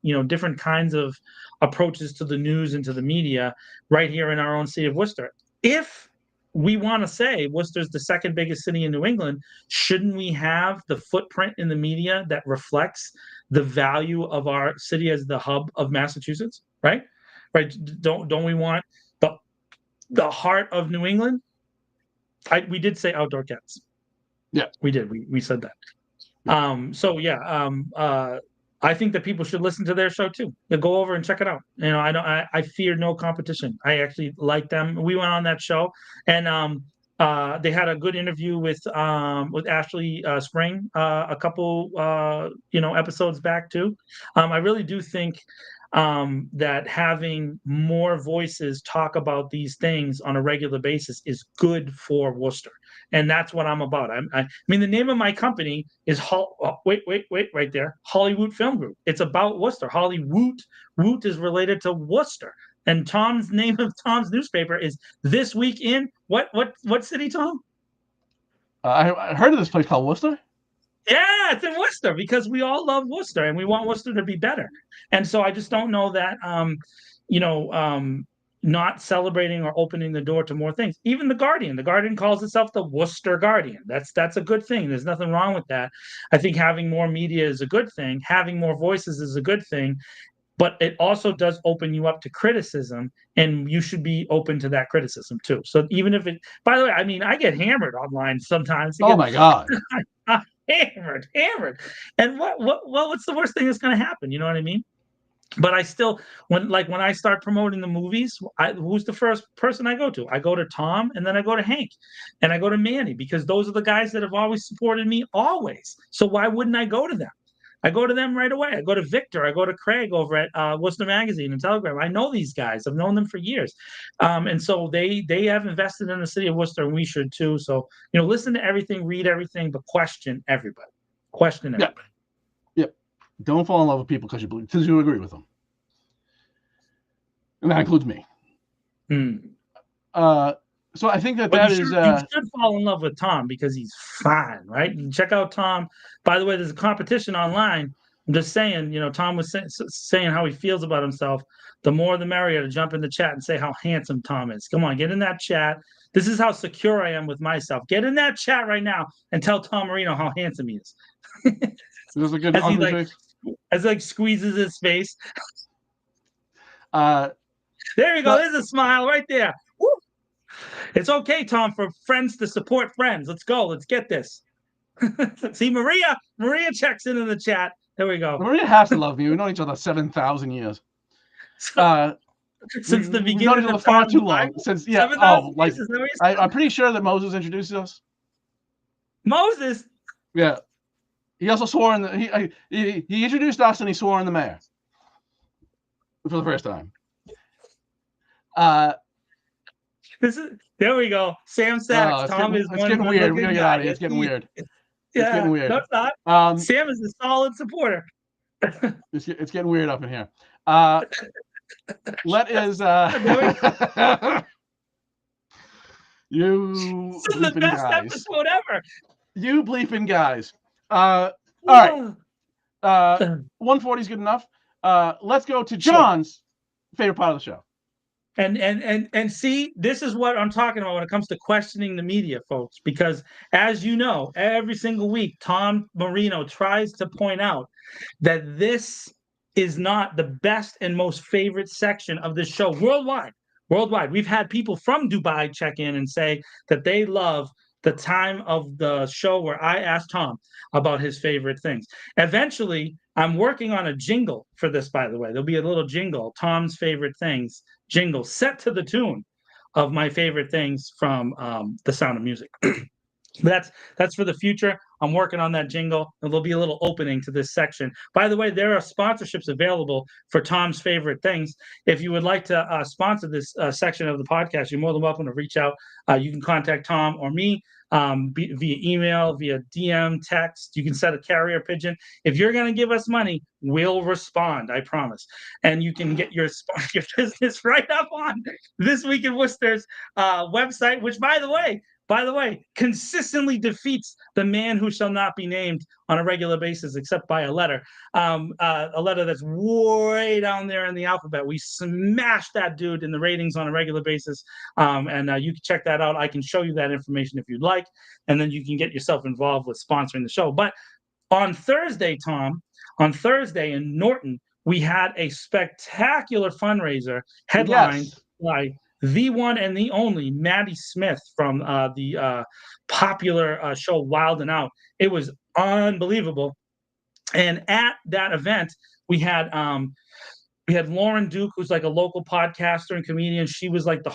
kinds of approaches to the news and to the media right here in our own city of Worcester? If we want to say Worcester's the second biggest city in New England, shouldn't we have the footprint in the media that reflects the value of our city as the hub of Massachusetts? Right? Don't we want the heart of New England? We did say outdoor cats. Yeah, we did. We said that. So yeah, I think that people should listen to their show too. Go over and check it out. I fear no competition. I actually like them. We went on that show, and they had a good interview with Ashley Spring a couple episodes back too. I really do think that having more voices talk about these things on a regular basis is good for Worcester. And that's what I'm about. I mean, the name of my company is wait, right there, Hollywood Film Group. It's about Worcester. Hollywood, Woot is related to Worcester. And Tom's name of Tom's newspaper is This Week in what city, Tom? I heard of this place called Worcester. Yeah, it's in Worcester because we all love Worcester and we want Worcester to be better. And so I just don't know that, not celebrating or opening the door to more things. Even the Guardian calls itself the Worcester Guardian. That's a good thing. There's nothing wrong with that. I think having more media is a good thing. Having more voices is a good thing. But it also does open you up to criticism, and you should be open to that criticism too. So even if by the way, I mean, I get hammered online sometimes. Oh my God. hammered. And what's the worst thing that's going to happen? You know what I mean? But I still, when I start promoting the movies, who's the first person I go to? I go to Tom, and then I go to Hank, and I go to Manny, because those are the guys that have always supported me, always. So why wouldn't I go to them? I go to them right away. I go to Victor. I go to Craig over at Worcester Magazine and Telegram. I know these guys. I've known them for years. And so they have invested in the city of Worcester, and we should too. So, listen to everything, read everything, but question everybody. Question everybody. Yep. Don't fall in love with people because you agree with them. And that includes me. So I think that you should fall in love with Tom because he's fine, right? You check out Tom. By the way, there's a competition online. I'm just saying, Tom was saying how he feels about himself. The more the merrier to jump in the chat and say how handsome Tom is. Come on, get in that chat. This is how secure I am with myself. Get in that chat right now and tell Tom Marino how handsome he is. This is a good as he squeezes his face. There you go. There's a smile right there. Woo! It's okay, Tom, for friends to support friends. Let's go. Let's get this. See, Maria checks in the chat. There we go. Maria has to love me. We've known each other 7,000 years. Since the beginning of far too long. Since I'm pretty sure that Moses introduced us. Moses. Yeah. He also swore he introduced us, and he swore in the mayor for the first time. There we go. Sam Sachs. Tom is. It's getting weird. We gotta get out of here. It's getting weird. Yeah, it's getting weird. No, it's not. Sam is a solid supporter. It's getting weird up in here. Let is you. This is the best episode ever. You bleeping guys. All right. 140 is good enough. Let's go to John's favorite part of the show. And see, this is what I'm talking about when it comes to questioning the media, folks, because as you know, every single week, Tom Marino tries to point out that this is not the best and most favorite section of this show worldwide. Worldwide. We've had people from Dubai check in and say that they love the time of the show where I asked Tom about his favorite things. Eventually, I'm working on a jingle for this, by the way. There'll be a little jingle, Tom's favorite things jingle, set to the tune of my favorite things from The Sound of Music. That's for the future. I'm working on that jingle, and there'll be a little opening to this section. By the way, there are sponsorships available for Tom's favorite things. If you would like to sponsor this section of the podcast, you're more than welcome to reach out. You can contact Tom or me via email, via DM, text. You can set a carrier pigeon. If you're going to give us money, we'll respond. I promise. And you can get your business right up on This Week in Worcester's website, which, by the way, consistently defeats the man who shall not be named on a regular basis, except by a letter that's way down there in the alphabet. We smash that dude in the ratings on a regular basis, and you can check that out. I can show you that information if you'd like, and then you can get yourself involved with sponsoring the show. But on Thursday, Tom, in Norton, we had a spectacular fundraiser headlined by the one and the only Maddie Smith from the popular show Wild and Out. It was unbelievable. And at that event, we had Lauren Duke, who's like a local podcaster and comedian. She was like the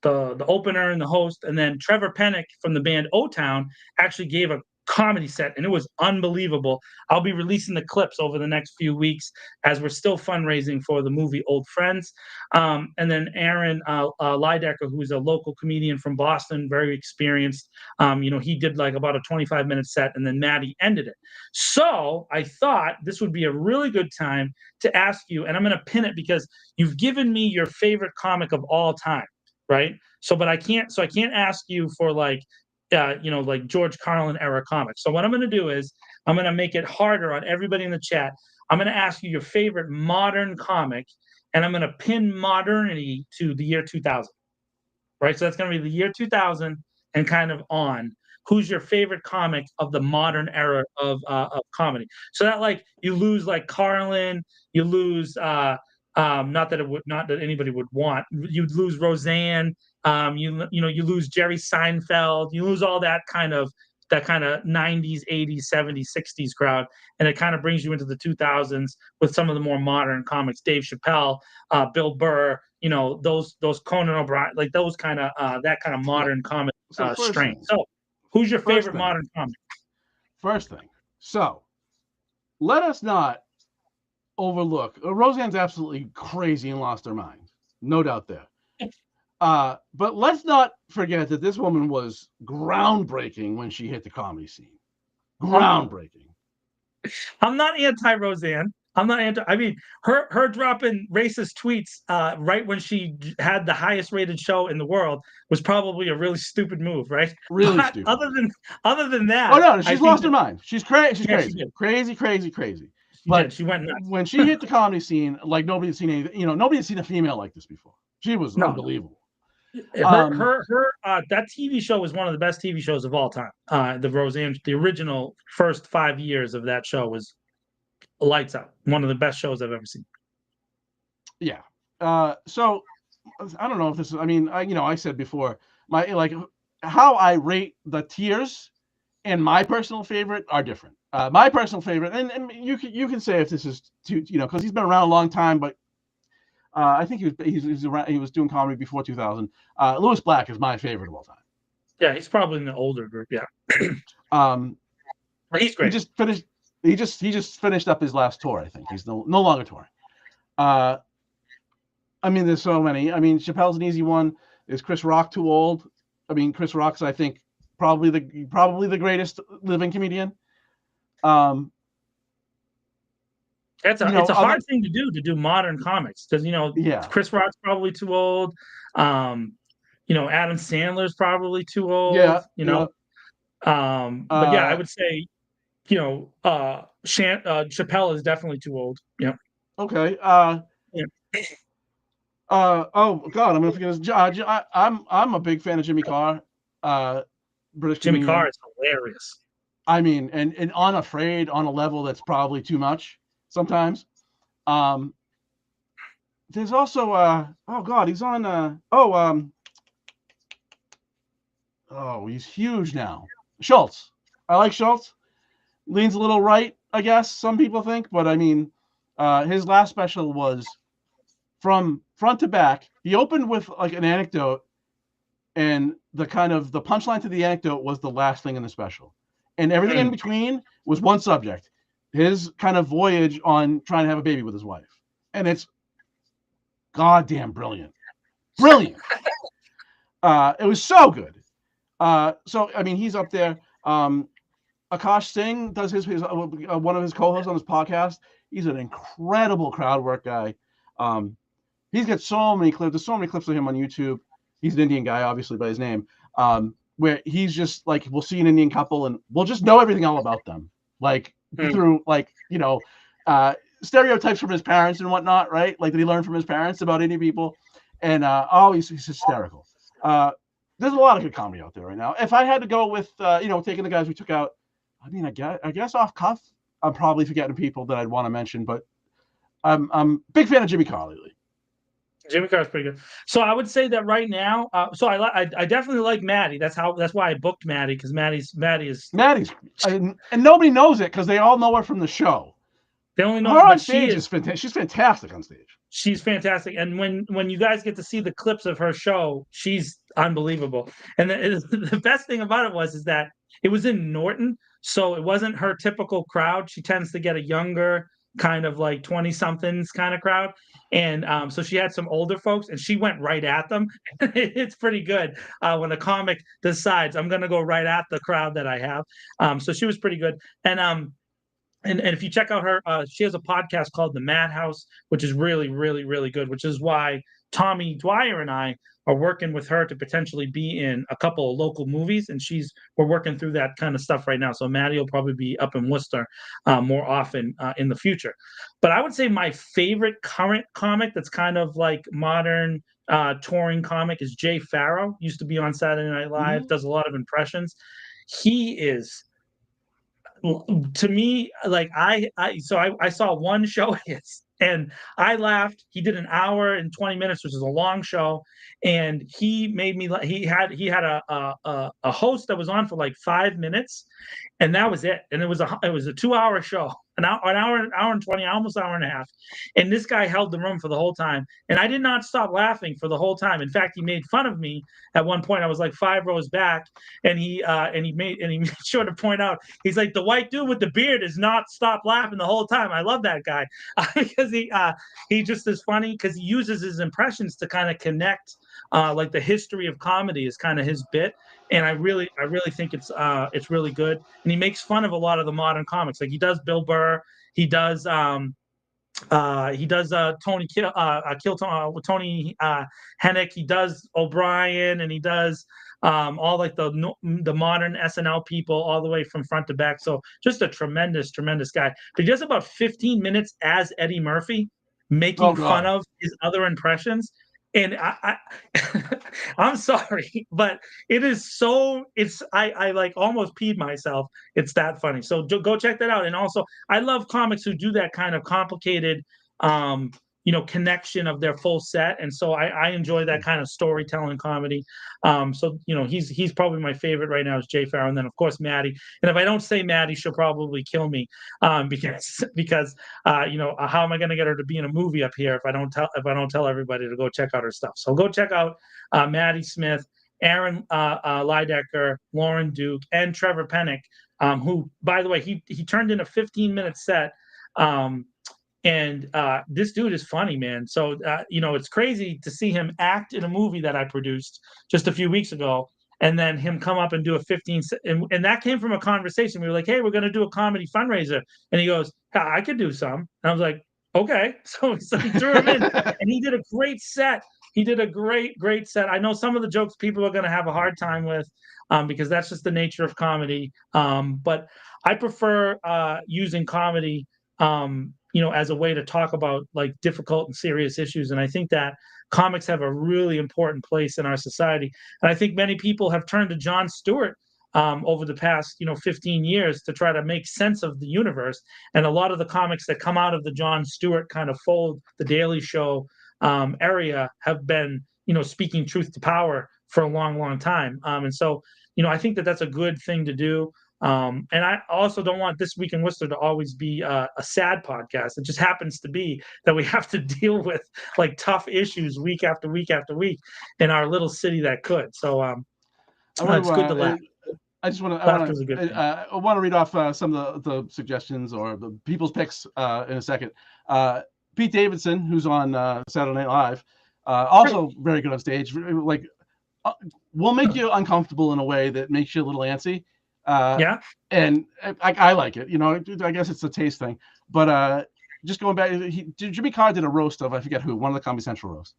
the opener and the host. And then Trevor Pennick from the band O-Town actually gave a comedy set, and it was unbelievable. I'll be releasing the clips over the next few weeks as we're still fundraising for the movie Old Friends. And then Aaron Lidecker, who's a local comedian from Boston, very experienced. He did like about a 25-minute set, and then Maddie ended it. So I thought this would be a really good time to ask you, and I'm going to pin it because you've given me your favorite comic of all time, right? I can't ask you for like George Carlin era comics. So what I'm going to do is I'm going to make it harder on everybody in the chat. I'm going to ask you your favorite modern comic, and I'm going to pin modernity to the year 2000, right? So that's going to be the year 2000 and kind of on. Who's your favorite comic of the modern era of comedy? So that like you lose like Carlin, you lose not that anybody would want. You'd lose Roseanne. You lose Jerry Seinfeld. You lose all that kind of 90s, 80s, 70s, 60s crowd, and it kind of brings you into the 2000s with some of the more modern comics. Dave Chappelle, Bill Burr. Those Conan O'Brien, like those kind of that kind of modern comic strain. So, who's your favorite modern comic? First thing. So, let us not overlook. Roseanne's absolutely crazy and lost her mind, no doubt there. But let's not forget that this woman was groundbreaking when she hit the comedy scene. Groundbreaking. I'm not anti-Roseanne. I'm not anti. I mean, her dropping racist tweets right when she had the highest rated show in the world was probably a really stupid move, right? Really stupid. Other than that, oh no, she's lost her mind. She's crazy. She's crazy. Crazy. But she went nuts. When she hit the comedy scene, like nobody had seen anything. Nobody had seen a female like this before. She was unbelievable. That TV show was one of the best TV shows of all time. The Roseanne, the original first 5 years of that show was lights out. One of the best shows I've ever seen. Yeah. So I don't know if this is. I mean, I said before how I rate the tiers and my personal favorite are different. My personal favorite, and you can say if this is too, because he's been around a long time, but I think he was doing comedy before 2000. Louis Black is my favorite of all time. Yeah, he's probably in the older group. Yeah. He's great. He just finished up his last tour. I think he's no longer touring. I mean, there's so many. I mean, Chappelle's an easy one. Is Chris Rock too old? I mean, Chris Rock's, I think, probably the greatest living comedian. It's a hard thing to do modern comics because Chris Rock's probably too old. Adam Sandler's probably too old. But yeah, I would say Chappelle is definitely too old. Yeah. Okay. Oh God, I'm gonna forget his. I'm a big fan of Jimmy Carr, British Jimmy comedian. Carr is hilarious. I mean, and unafraid on a level that's probably too much sometimes. Um, there's also oh God, he's on oh, he's huge now. Schultz. I like Schultz. Leans a little right, I guess some people think, but I mean, his last special was from front to back. He opened with like an anecdote, and the punchline to the anecdote was the last thing in the special, and everything in between was one subject: his kind of voyage on trying to have a baby with his wife, and it's goddamn brilliant. It was so good. So I mean, he's up there. Akash Singh does his one of his co-hosts on his podcast. He's an incredible crowd work guy. He's got so many clips. There's so many clips of him on YouTube. He's an Indian guy, obviously, by his name. Where he's just like, we'll see an Indian couple and we'll just know everything all about them, like through like stereotypes from his parents and whatnot, right? Like that he learned from his parents about Indian people, and he's hysterical. There's a lot of good comedy out there right now. If I had to go with taking the guys we took out, I mean, I guess off cuff, I'm probably forgetting people that I'd want to mention, but I'm a big fan of Jimmy Carr lately. Jimmy Carr's pretty good. So I would say that right now. So I definitely like Maddie. That's why I booked Maddie, because Maddie's and nobody knows it because they all know her from the show. They only know her on stage is fantastic. She's fantastic on stage. She's fantastic, and when you guys get to see the clips of her show, she's unbelievable. And the best thing about it is that it was in Norton, so it wasn't her typical crowd. She tends to get a younger, kind of like 20-somethings kind of crowd. And so she had some older folks, and she went right at them. It's pretty good when a comic decides, I'm going to go right at the crowd that I have. So she was pretty good. And if you check out her, she has a podcast called The Madhouse, which is really, really, really good, which is why Tommy Dwyer and I are working with her to potentially be in a couple of local movies. And we're working through that kind of stuff right now. So Maddie will probably be up in Worcester more often in the future. But I would say my favorite current comic that's kind of like modern touring comic is Jay Farrow. Used to be on Saturday Night Live, does a lot of impressions. He is, to me, like I saw one show and I laughed. He did an hour and 20 minutes, which is a long show, and he made me. He had a host that was on for like 5 minutes, and that was it. And it was a 2-hour show, an hour and 20, almost hour and a half. And this guy held the room for the whole time, and I did not stop laughing for the whole time. In fact, he made fun of me at one point. I was like 5 rows back, and he made sure to point out, he's like, the white dude with the beard is not stop laughing the whole time. I love that guy because he just is funny, because he uses his impressions to kind of connect. Like the history of comedy is kind of his bit, and I really think it's really good. And he makes fun of a lot of the modern comics. Like he does Bill Burr, he does Tony Tony Hennick, he does O'Brien, and he does all like the modern SNL people all the way from front to back. So just a tremendous guy. But he does about 15 minutes as Eddie Murphy, making fun of his other impressions. And I'm sorry, but it is so, I like almost peed myself. It's that funny. So go check that out. And also, I love comics who do that kind of complicated, connection of their full set. And so I enjoy that kind of storytelling comedy. So he's probably my favorite right now is Jay Farrow, and then of course Maddie. And if I don't say Maddie, she'll probably kill me because how am I going to get her to be in a movie up here if I don't tell everybody to go check out her stuff? So go check out Maddie Smith, Aaron Lidecker, Lauren Duke, and Trevor Pennick, who, by the way, he turned in a 15-minute set. And this dude is funny, man. So, it's crazy to see him act in a movie that I produced just a few weeks ago, and then him come up and do a 15. And that came from a conversation. We were like, hey, we're going to do a comedy fundraiser. And he goes, I could do some. And I was like, okay. So he threw him in, and he did a great set. He did a great set. I know some of the jokes people are going to have a hard time with because that's just the nature of comedy. But I prefer using comedy as a way to talk about like difficult and serious issues. And I think that comics have a really important place in our society. And I think many people have turned to Jon Stewart over the past 15 years to try to make sense of the universe. And a lot of the comics that come out of the Jon Stewart kind of fold, the Daily Show area, have been speaking truth to power for a long, long time. And so I think that that's a good thing to do. And I also don't want This Week in Worcester to always be a sad podcast. It just happens to be that we have to deal with like tough issues week after week after week in our little city that could. So it's good to laugh. I just want Laughter's a good thing. I want to read off some of the suggestions or the people's picks in a second. Pete Davidson, who's on Saturday Night Live, also very good on stage. Like, will make you uncomfortable in a way that makes you a little antsy. Yeah, and I like it. I guess it's a taste thing. But just going back, Jimmy Carr did a roast of, I forget who, one of the Comedy Central roasts,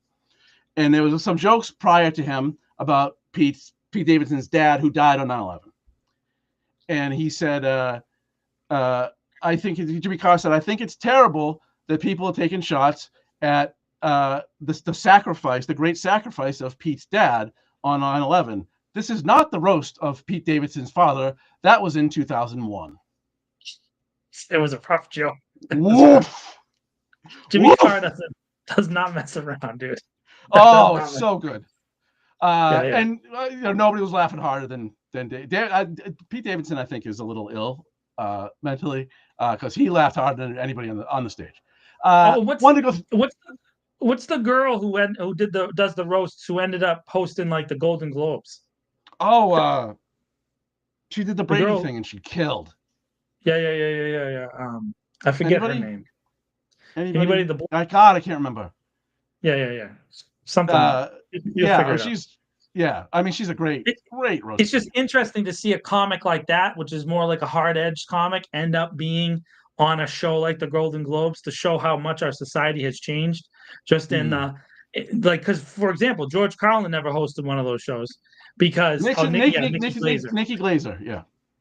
and there was some jokes prior to him about Pete Davidson's dad who died on 9/11. And he said, Jimmy Carr said, I think it's terrible that people are taking shots at the sacrifice, the great sacrifice of Pete's dad on 9/11. This is not the roast of Pete Davidson's father. That was in 2001. It was a rough joke. Woof. Jimmy Woof. Carr does not mess around, dude. Oh, it's so good. Yeah. And nobody was laughing harder than Pete Davidson. I think is a little ill mentally because he laughed harder than anybody on the stage. What's the girl who does the roasts who ended up hosting like the Golden Globes? Oh, she did the Brady thing and she killed. Yeah. I forget her name. Anybody? I can't remember. Yeah. Something. I mean, she's a great roast. It's just interesting to see a comic like that, which is more like a hard-edged comic, end up being on a show like the Golden Globes to show how much our society has changed. Just in because for example, George Carlin never hosted one of those shows because Nikki Glaser,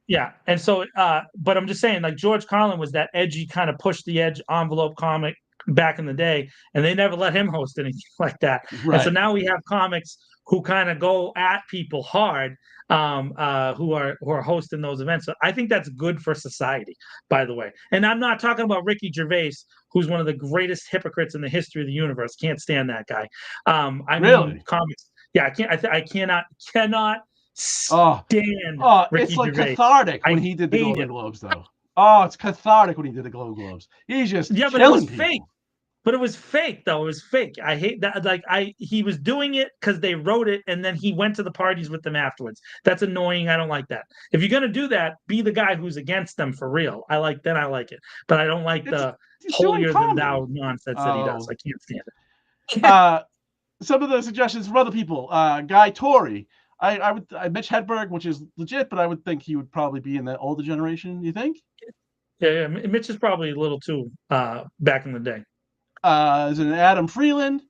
yeah. And so, but I'm just saying, like George Carlin was that edgy kind of push the edge envelope comic back in the day, and they never let him host anything like that. Right. And so now we have comics who kind of go at people hard, who are hosting those events. So I think that's good for society, by the way. And I'm not talking about Ricky Gervais, who's one of the greatest hypocrites in the history of the universe. Can't stand that guy. Mean comics. Yeah, I cannot stand. Ricky it's like Gervais. cathartic when he did the Golden Globes, though. Oh, it's cathartic when he did the Golden Globes. He's just but it was fake. But it was fake, though. It was fake. I hate that. Like he was doing it because they wrote it, and then he went to the parties with them afterwards. That's annoying. I don't like that. If you're gonna do that, be the guy who's against them for real. I like it. But I don't like the holier than thou nonsense that he does. I can't stand it. Some of the suggestions from other people. Guy Torrey. Mitch Hedberg, which is legit, but I would think he would probably be in that older generation. You think? Yeah. Mitch is probably a little too back in the day. Is it Adam Freeland?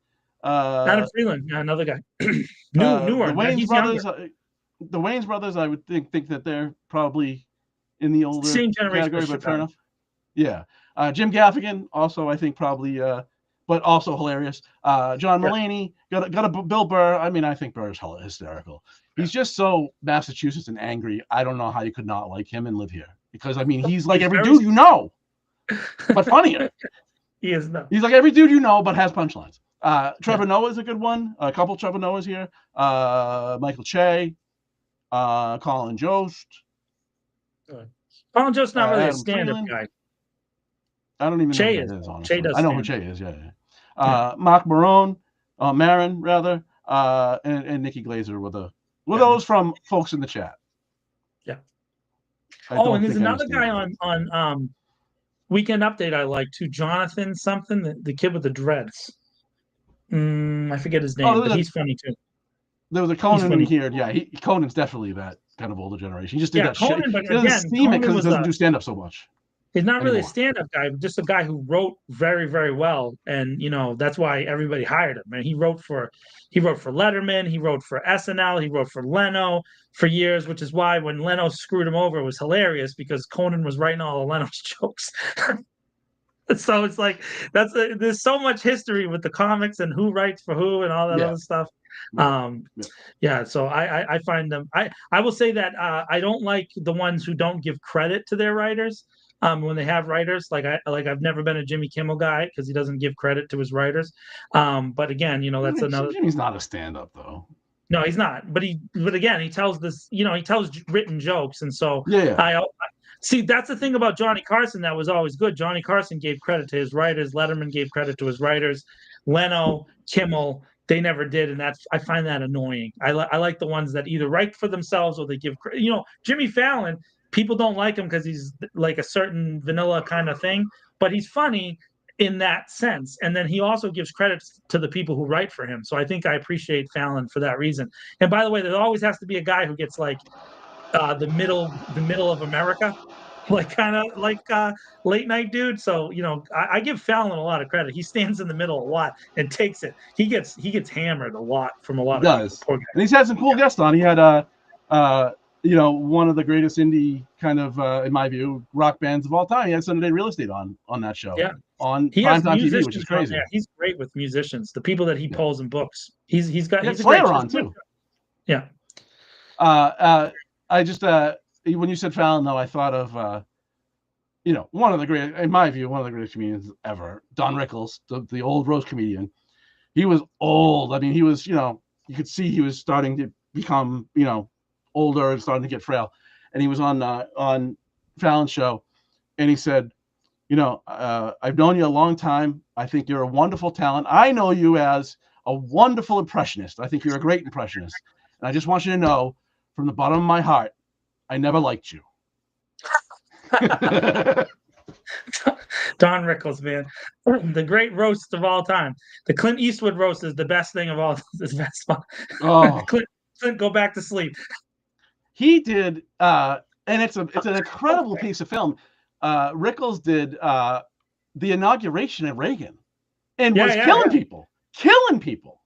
Adam Freeland, another guy. Newer. The Wayans brothers, I would think that they're probably in the older same generation category, but fair enough. Yeah. Jim Gaffigan, also I think probably, but also hilarious. John Mulaney, got a Bill Burr. I mean, I think Burr is hysterical. He's just so Massachusetts and angry. I don't know how you could not like him and live here because I mean he's like every dude you know, but funnier. He is not. He's like every dude you know, but has punchlines. Trevor Noah is a good one. A couple Trevor Noahs here. Michael Che, Colin Jost. Colin Jost's not really a stand-up guy. I don't even know who it is, honestly. Che does. I know who Che is. Yeah. Mark Maron, Maron rather, and Nikki Glaser were those from folks in the chat. Yeah. And there's another guy on Weekend Update I like too, Jonathan something, the kid with the dreads. I forget his name, but he's funny too. There was a Conan here. Yeah, Conan's definitely that kind of older generation. He just did that Conan, shit. But he doesn't steam it because he doesn't do stand-up so much. He's not really a stand-up guy, but just a guy who wrote very, very well, and that's why everybody hired him. And he wrote for Letterman, he wrote for SNL, he wrote for Leno for years, which is why when Leno screwed him over, it was hilarious because Conan was writing all of Leno's jokes. So it's like there's so much history with the comics and who writes for who and all that Yeah. other stuff. Yeah. Yeah. Yeah. So I find them. I will say that I don't like the ones who don't give credit to their writers. When they have writers, I've never been a Jimmy Kimmel guy because he doesn't give credit to his writers. But again, that's another. Jimmy's not a stand-up though. No, he's not. But again, he tells this. He tells written jokes, and so Yeah. I see. That's the thing about Johnny Carson that was always good. Johnny Carson gave credit to his writers. Letterman gave credit to his writers. Leno, Kimmel, they never did, and I find that annoying. I like the ones that either write for themselves or they give credit. Jimmy Fallon. People don't like him because he's like a certain vanilla kind of thing, but he's funny in that sense. And then he also gives credit to the people who write for him. So I think I appreciate Fallon for that reason. And by the way, there always has to be a guy who gets like the middle of America, like kind of like late night dude. So I give Fallon a lot of credit. He stands in the middle a lot and takes it. He gets hammered a lot from a lot He of does. people. Poor guy. And he's had some cool guests on. He had one of the greatest indie kind of, in my view, rock bands of all time. He had Sunday Real Estate on that show. Yeah. On He has primetime TV, musicians which is on crazy. there. He's great with musicians, the people that he pulls in books. He's got he's a Slayer great on too. Yeah. I just when you said Fallon though, I thought of one of the great, in my view, one of the greatest comedians ever, Don Rickles, the old roast comedian. He was old. I mean, he was, you could see he was starting to become, older and starting to get frail. And he was on Fallon's show, and he said, I've known you a long time. I think you're a wonderful talent. I know you as a wonderful impressionist. I think you're a great impressionist. And I just want you to know, from the bottom of my heart, I never liked you. Don Rickles, man, the great roast of all time. The Clint Eastwood roast is the best thing of all. It's the best fun. Oh, Clint, go back to sleep. He did, and it's an incredible piece of film. Rickles did the inauguration of Reagan, and was killing people.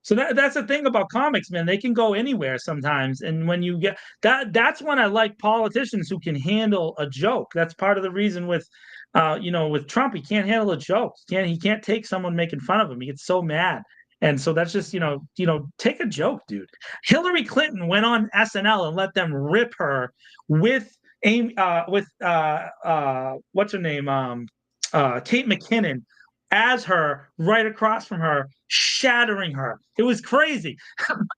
So that's the thing about comics, man. They can go anywhere sometimes, and when you get that's when I like politicians who can handle a joke. That's part of the reason with Trump, he can't handle a joke. He can't take someone making fun of him. He gets so mad. And so that's just, take a joke, dude. Hillary Clinton went on SNL and let them rip her with what's her name? Kate McKinnon as her right across from her, shattering her. It was crazy.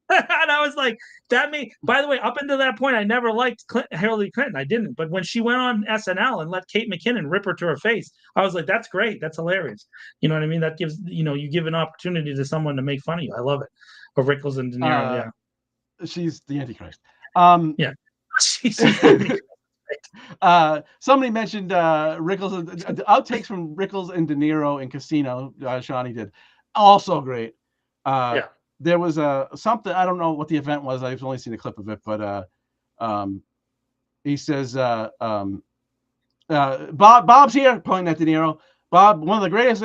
And I was like, by the way, up until that point, I never liked Hillary Clinton. I didn't. But when she went on SNL and let Kate McKinnon rip her to her face, I was like, that's great. That's hilarious. You know what I mean? That gives, you give an opportunity to someone to make fun of you. I love it. Or Rickles and De Niro, yeah. She's the Antichrist. Yeah. She's the Antichrist. Somebody mentioned Rickles, outtakes from Rickles and De Niro in Casino. Shawnee did, also great. There was something, I don't know what the event was. I've only seen a clip of it, but he says Bob's here, pointing at De Niro. Bob, one of the greatest.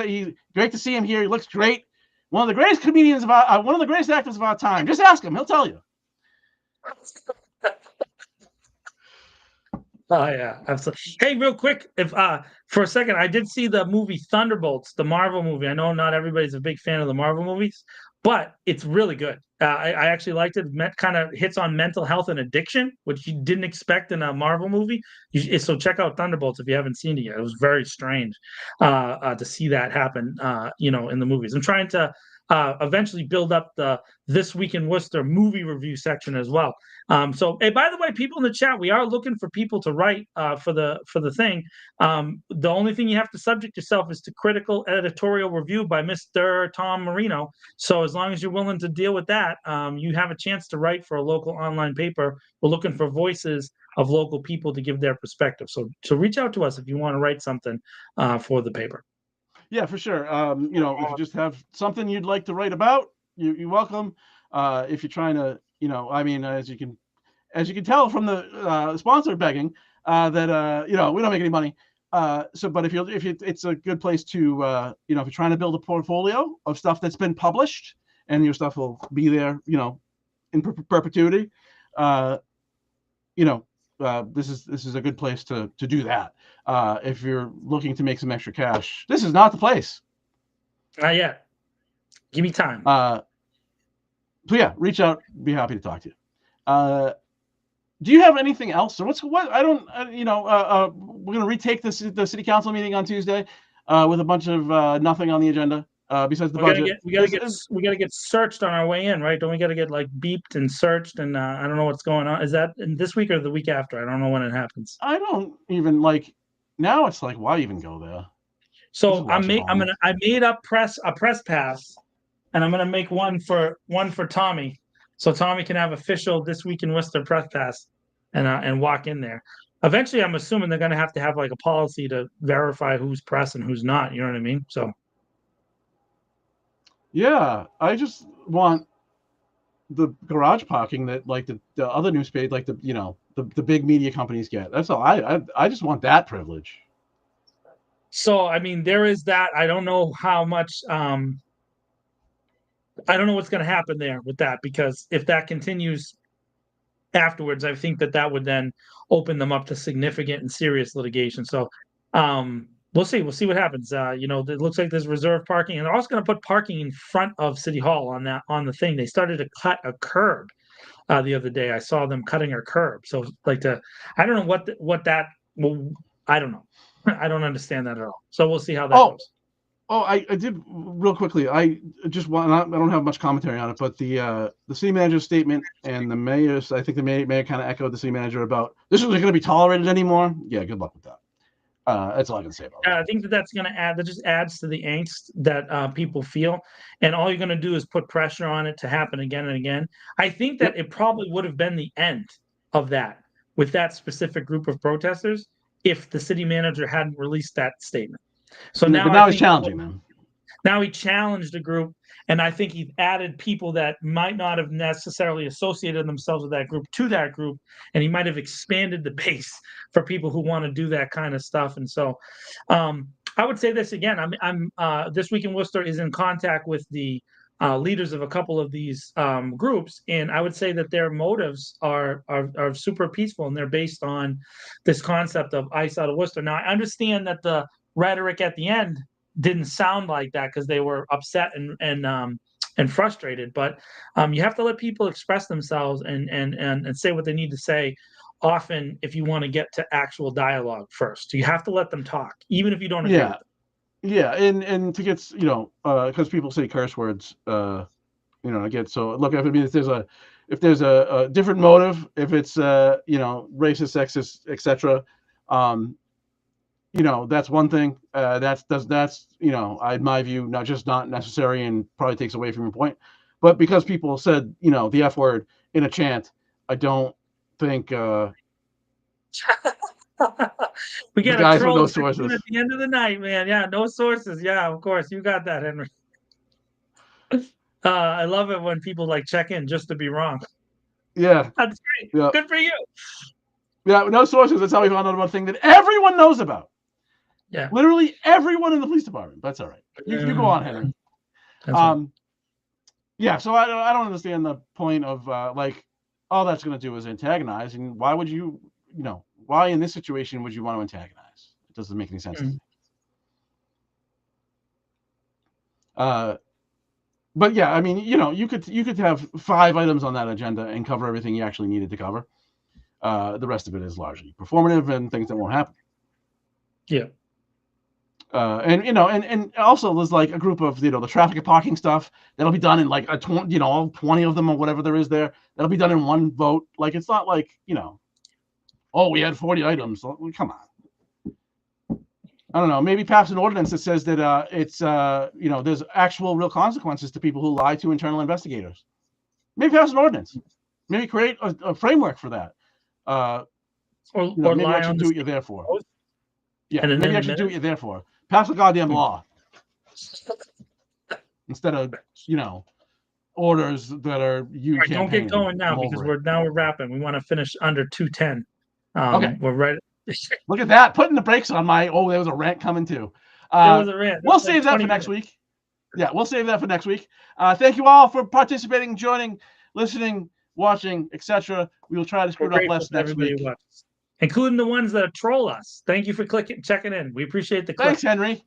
Great to see him here. He looks great. One of the greatest comedians one of the greatest actors of our time. Just ask him; he'll tell you. Oh yeah, absolutely. Hey, real quick, if for a second, I did see the movie Thunderbolts, the Marvel movie. I know not everybody's a big fan of the Marvel movies, but it's really good. I actually liked it. Kind of hits on mental health and addiction, which you didn't expect in a Marvel movie. So check out Thunderbolts if you haven't seen it yet. It was very strange to see that happen, in the movies. I'm trying to eventually build up the This Week in Worcester movie review section as well. Hey, by the way, people in the chat, we are looking for people to write for the thing. The only thing you have to subject yourself is to critical editorial review by Mr. Tom Marino. So as long as you're willing to deal with that, you have a chance to write for a local online paper. We're looking for voices of local people to give their perspective. So reach out to us if you want to write something for the paper. Yeah, for sure. If you just have something you'd like to write about, you're welcome. If you're trying to, as you can tell from the sponsor begging, that we don't make any money. But it's a good place to, if you're trying to build a portfolio of stuff that's been published, and your stuff will be there, in perpetuity. this is a good place to do that. If you're looking to make some extra cash, this is not the place. Not yet. Give me time. So yeah, reach out. Be happy to talk to you. Do you have anything else? Or what? I don't. We're gonna retake the city council meeting on Tuesday with a bunch of nothing on the agenda besides the budget. We gotta get searched on our way in, right? Don't we gotta get like beeped and searched? And I don't know what's going on. Is that in this week or the week after? I don't know when it happens. I don't even like. Now it's like, why even go there? So I made up a press pass, and I'm gonna make one for Tommy, so Tommy can have official This Week in Worcester press pass, and walk in there. Eventually, I'm assuming they're gonna have to have like a policy to verify who's press and who's not. You know what I mean? So. Yeah, I just want the garage parking that like the other newspaper, like the big media companies get. That's all. I just want that privilege. So I mean, there is that. I don't know how much. I don't know what's going to happen there with that, because if that continues afterwards, I think that would then open them up to significant and serious litigation. So we'll see. We'll see what happens. It looks like there's reserve parking, and they're also going to put parking in front of City Hall on the thing. They started to cut a curb the other day. I saw them cutting a curb. So I don't know what that. Well, I don't know. I don't understand that at all. So we'll see how that goes. Oh, I did real quickly. I don't have much commentary on it, but the city manager's statement and the mayor's, I think the mayor kind of echoed the city manager about this isn't going to be tolerated anymore. Yeah, good luck with that. That's all I can say about that. I think that's going to add. That just adds to the angst that people feel, and all you're going to do is put pressure on it to happen again and again. I think that it probably would have been the end of that with that specific group of protesters if the city manager hadn't released that statement. So now he's challenging them. Now he challenged a group, and I think he added people that might not have necessarily associated themselves with that group to that group, and he might have expanded the base for people who want to do that kind of stuff. And so, I would say this again. I'm This Week in Worcester is in contact with the leaders of a couple of these groups, and I would say that their motives are super peaceful, and they're based on this concept of ice out of Worcester. Now, I understand that the rhetoric at the end didn't sound like that because they were upset and frustrated, but you have to let people express themselves and say what they need to say. Often, if you want to get to actual dialogue first, you have to let them talk, even if you don't agree with them. Yeah, and to get because people say curse words, again. So look, if there's a different motive, if it's racist, sexist, etc. That's one thing. That's in my view, not necessary and probably takes away from your point. But because people said the F word in a chant, I don't think we got guys a with troll no sources at the end of the night, man. Yeah, no sources. Yeah, of course, you got that, Henry. I love it when people check in just to be wrong. Yeah, that's great. Yeah. Good for you. Yeah, no sources. That's how we found out about a thing that everyone knows about. Yeah, literally everyone in the police department. That's all right. You go on, Henry. Right. Yeah. So I don't understand the point of all that's going to do is antagonize, and why would you, why in this situation would you want to antagonize? It doesn't make any sense to me. But yeah, I mean, you could have 5 items on that agenda and cover everything you actually needed to cover. The rest of it is largely performative and things that won't happen. Yeah. And also there's a group of the traffic and parking stuff that'll be done in all 20 of them or whatever there is there. That'll be done in one vote. It's not we had 40 items. Come on. I don't know. Maybe pass an ordinance that says that it's there's actual real consequences to people who lie to internal investigators. Maybe pass an ordinance. Maybe create a framework for that. Or maybe lie actually on do what you're there for. Yeah, and maybe actually do what you're there for. Pass a goddamn law instead of orders that are you. Right, don't get going now because we're wrapping. We want to finish under 2:10. Okay, we're right. Look at that, putting the brakes on my. Oh, there was a rant coming too. There was a rant. We'll save that for next week. Yeah, we'll save that for next week. Thank you all for participating, joining, listening. watching, etc. We will try to screw We're it up grateful less to next everybody week. who watches, including the ones that troll us. Thank you for checking in. We appreciate the click. Thanks, Henry.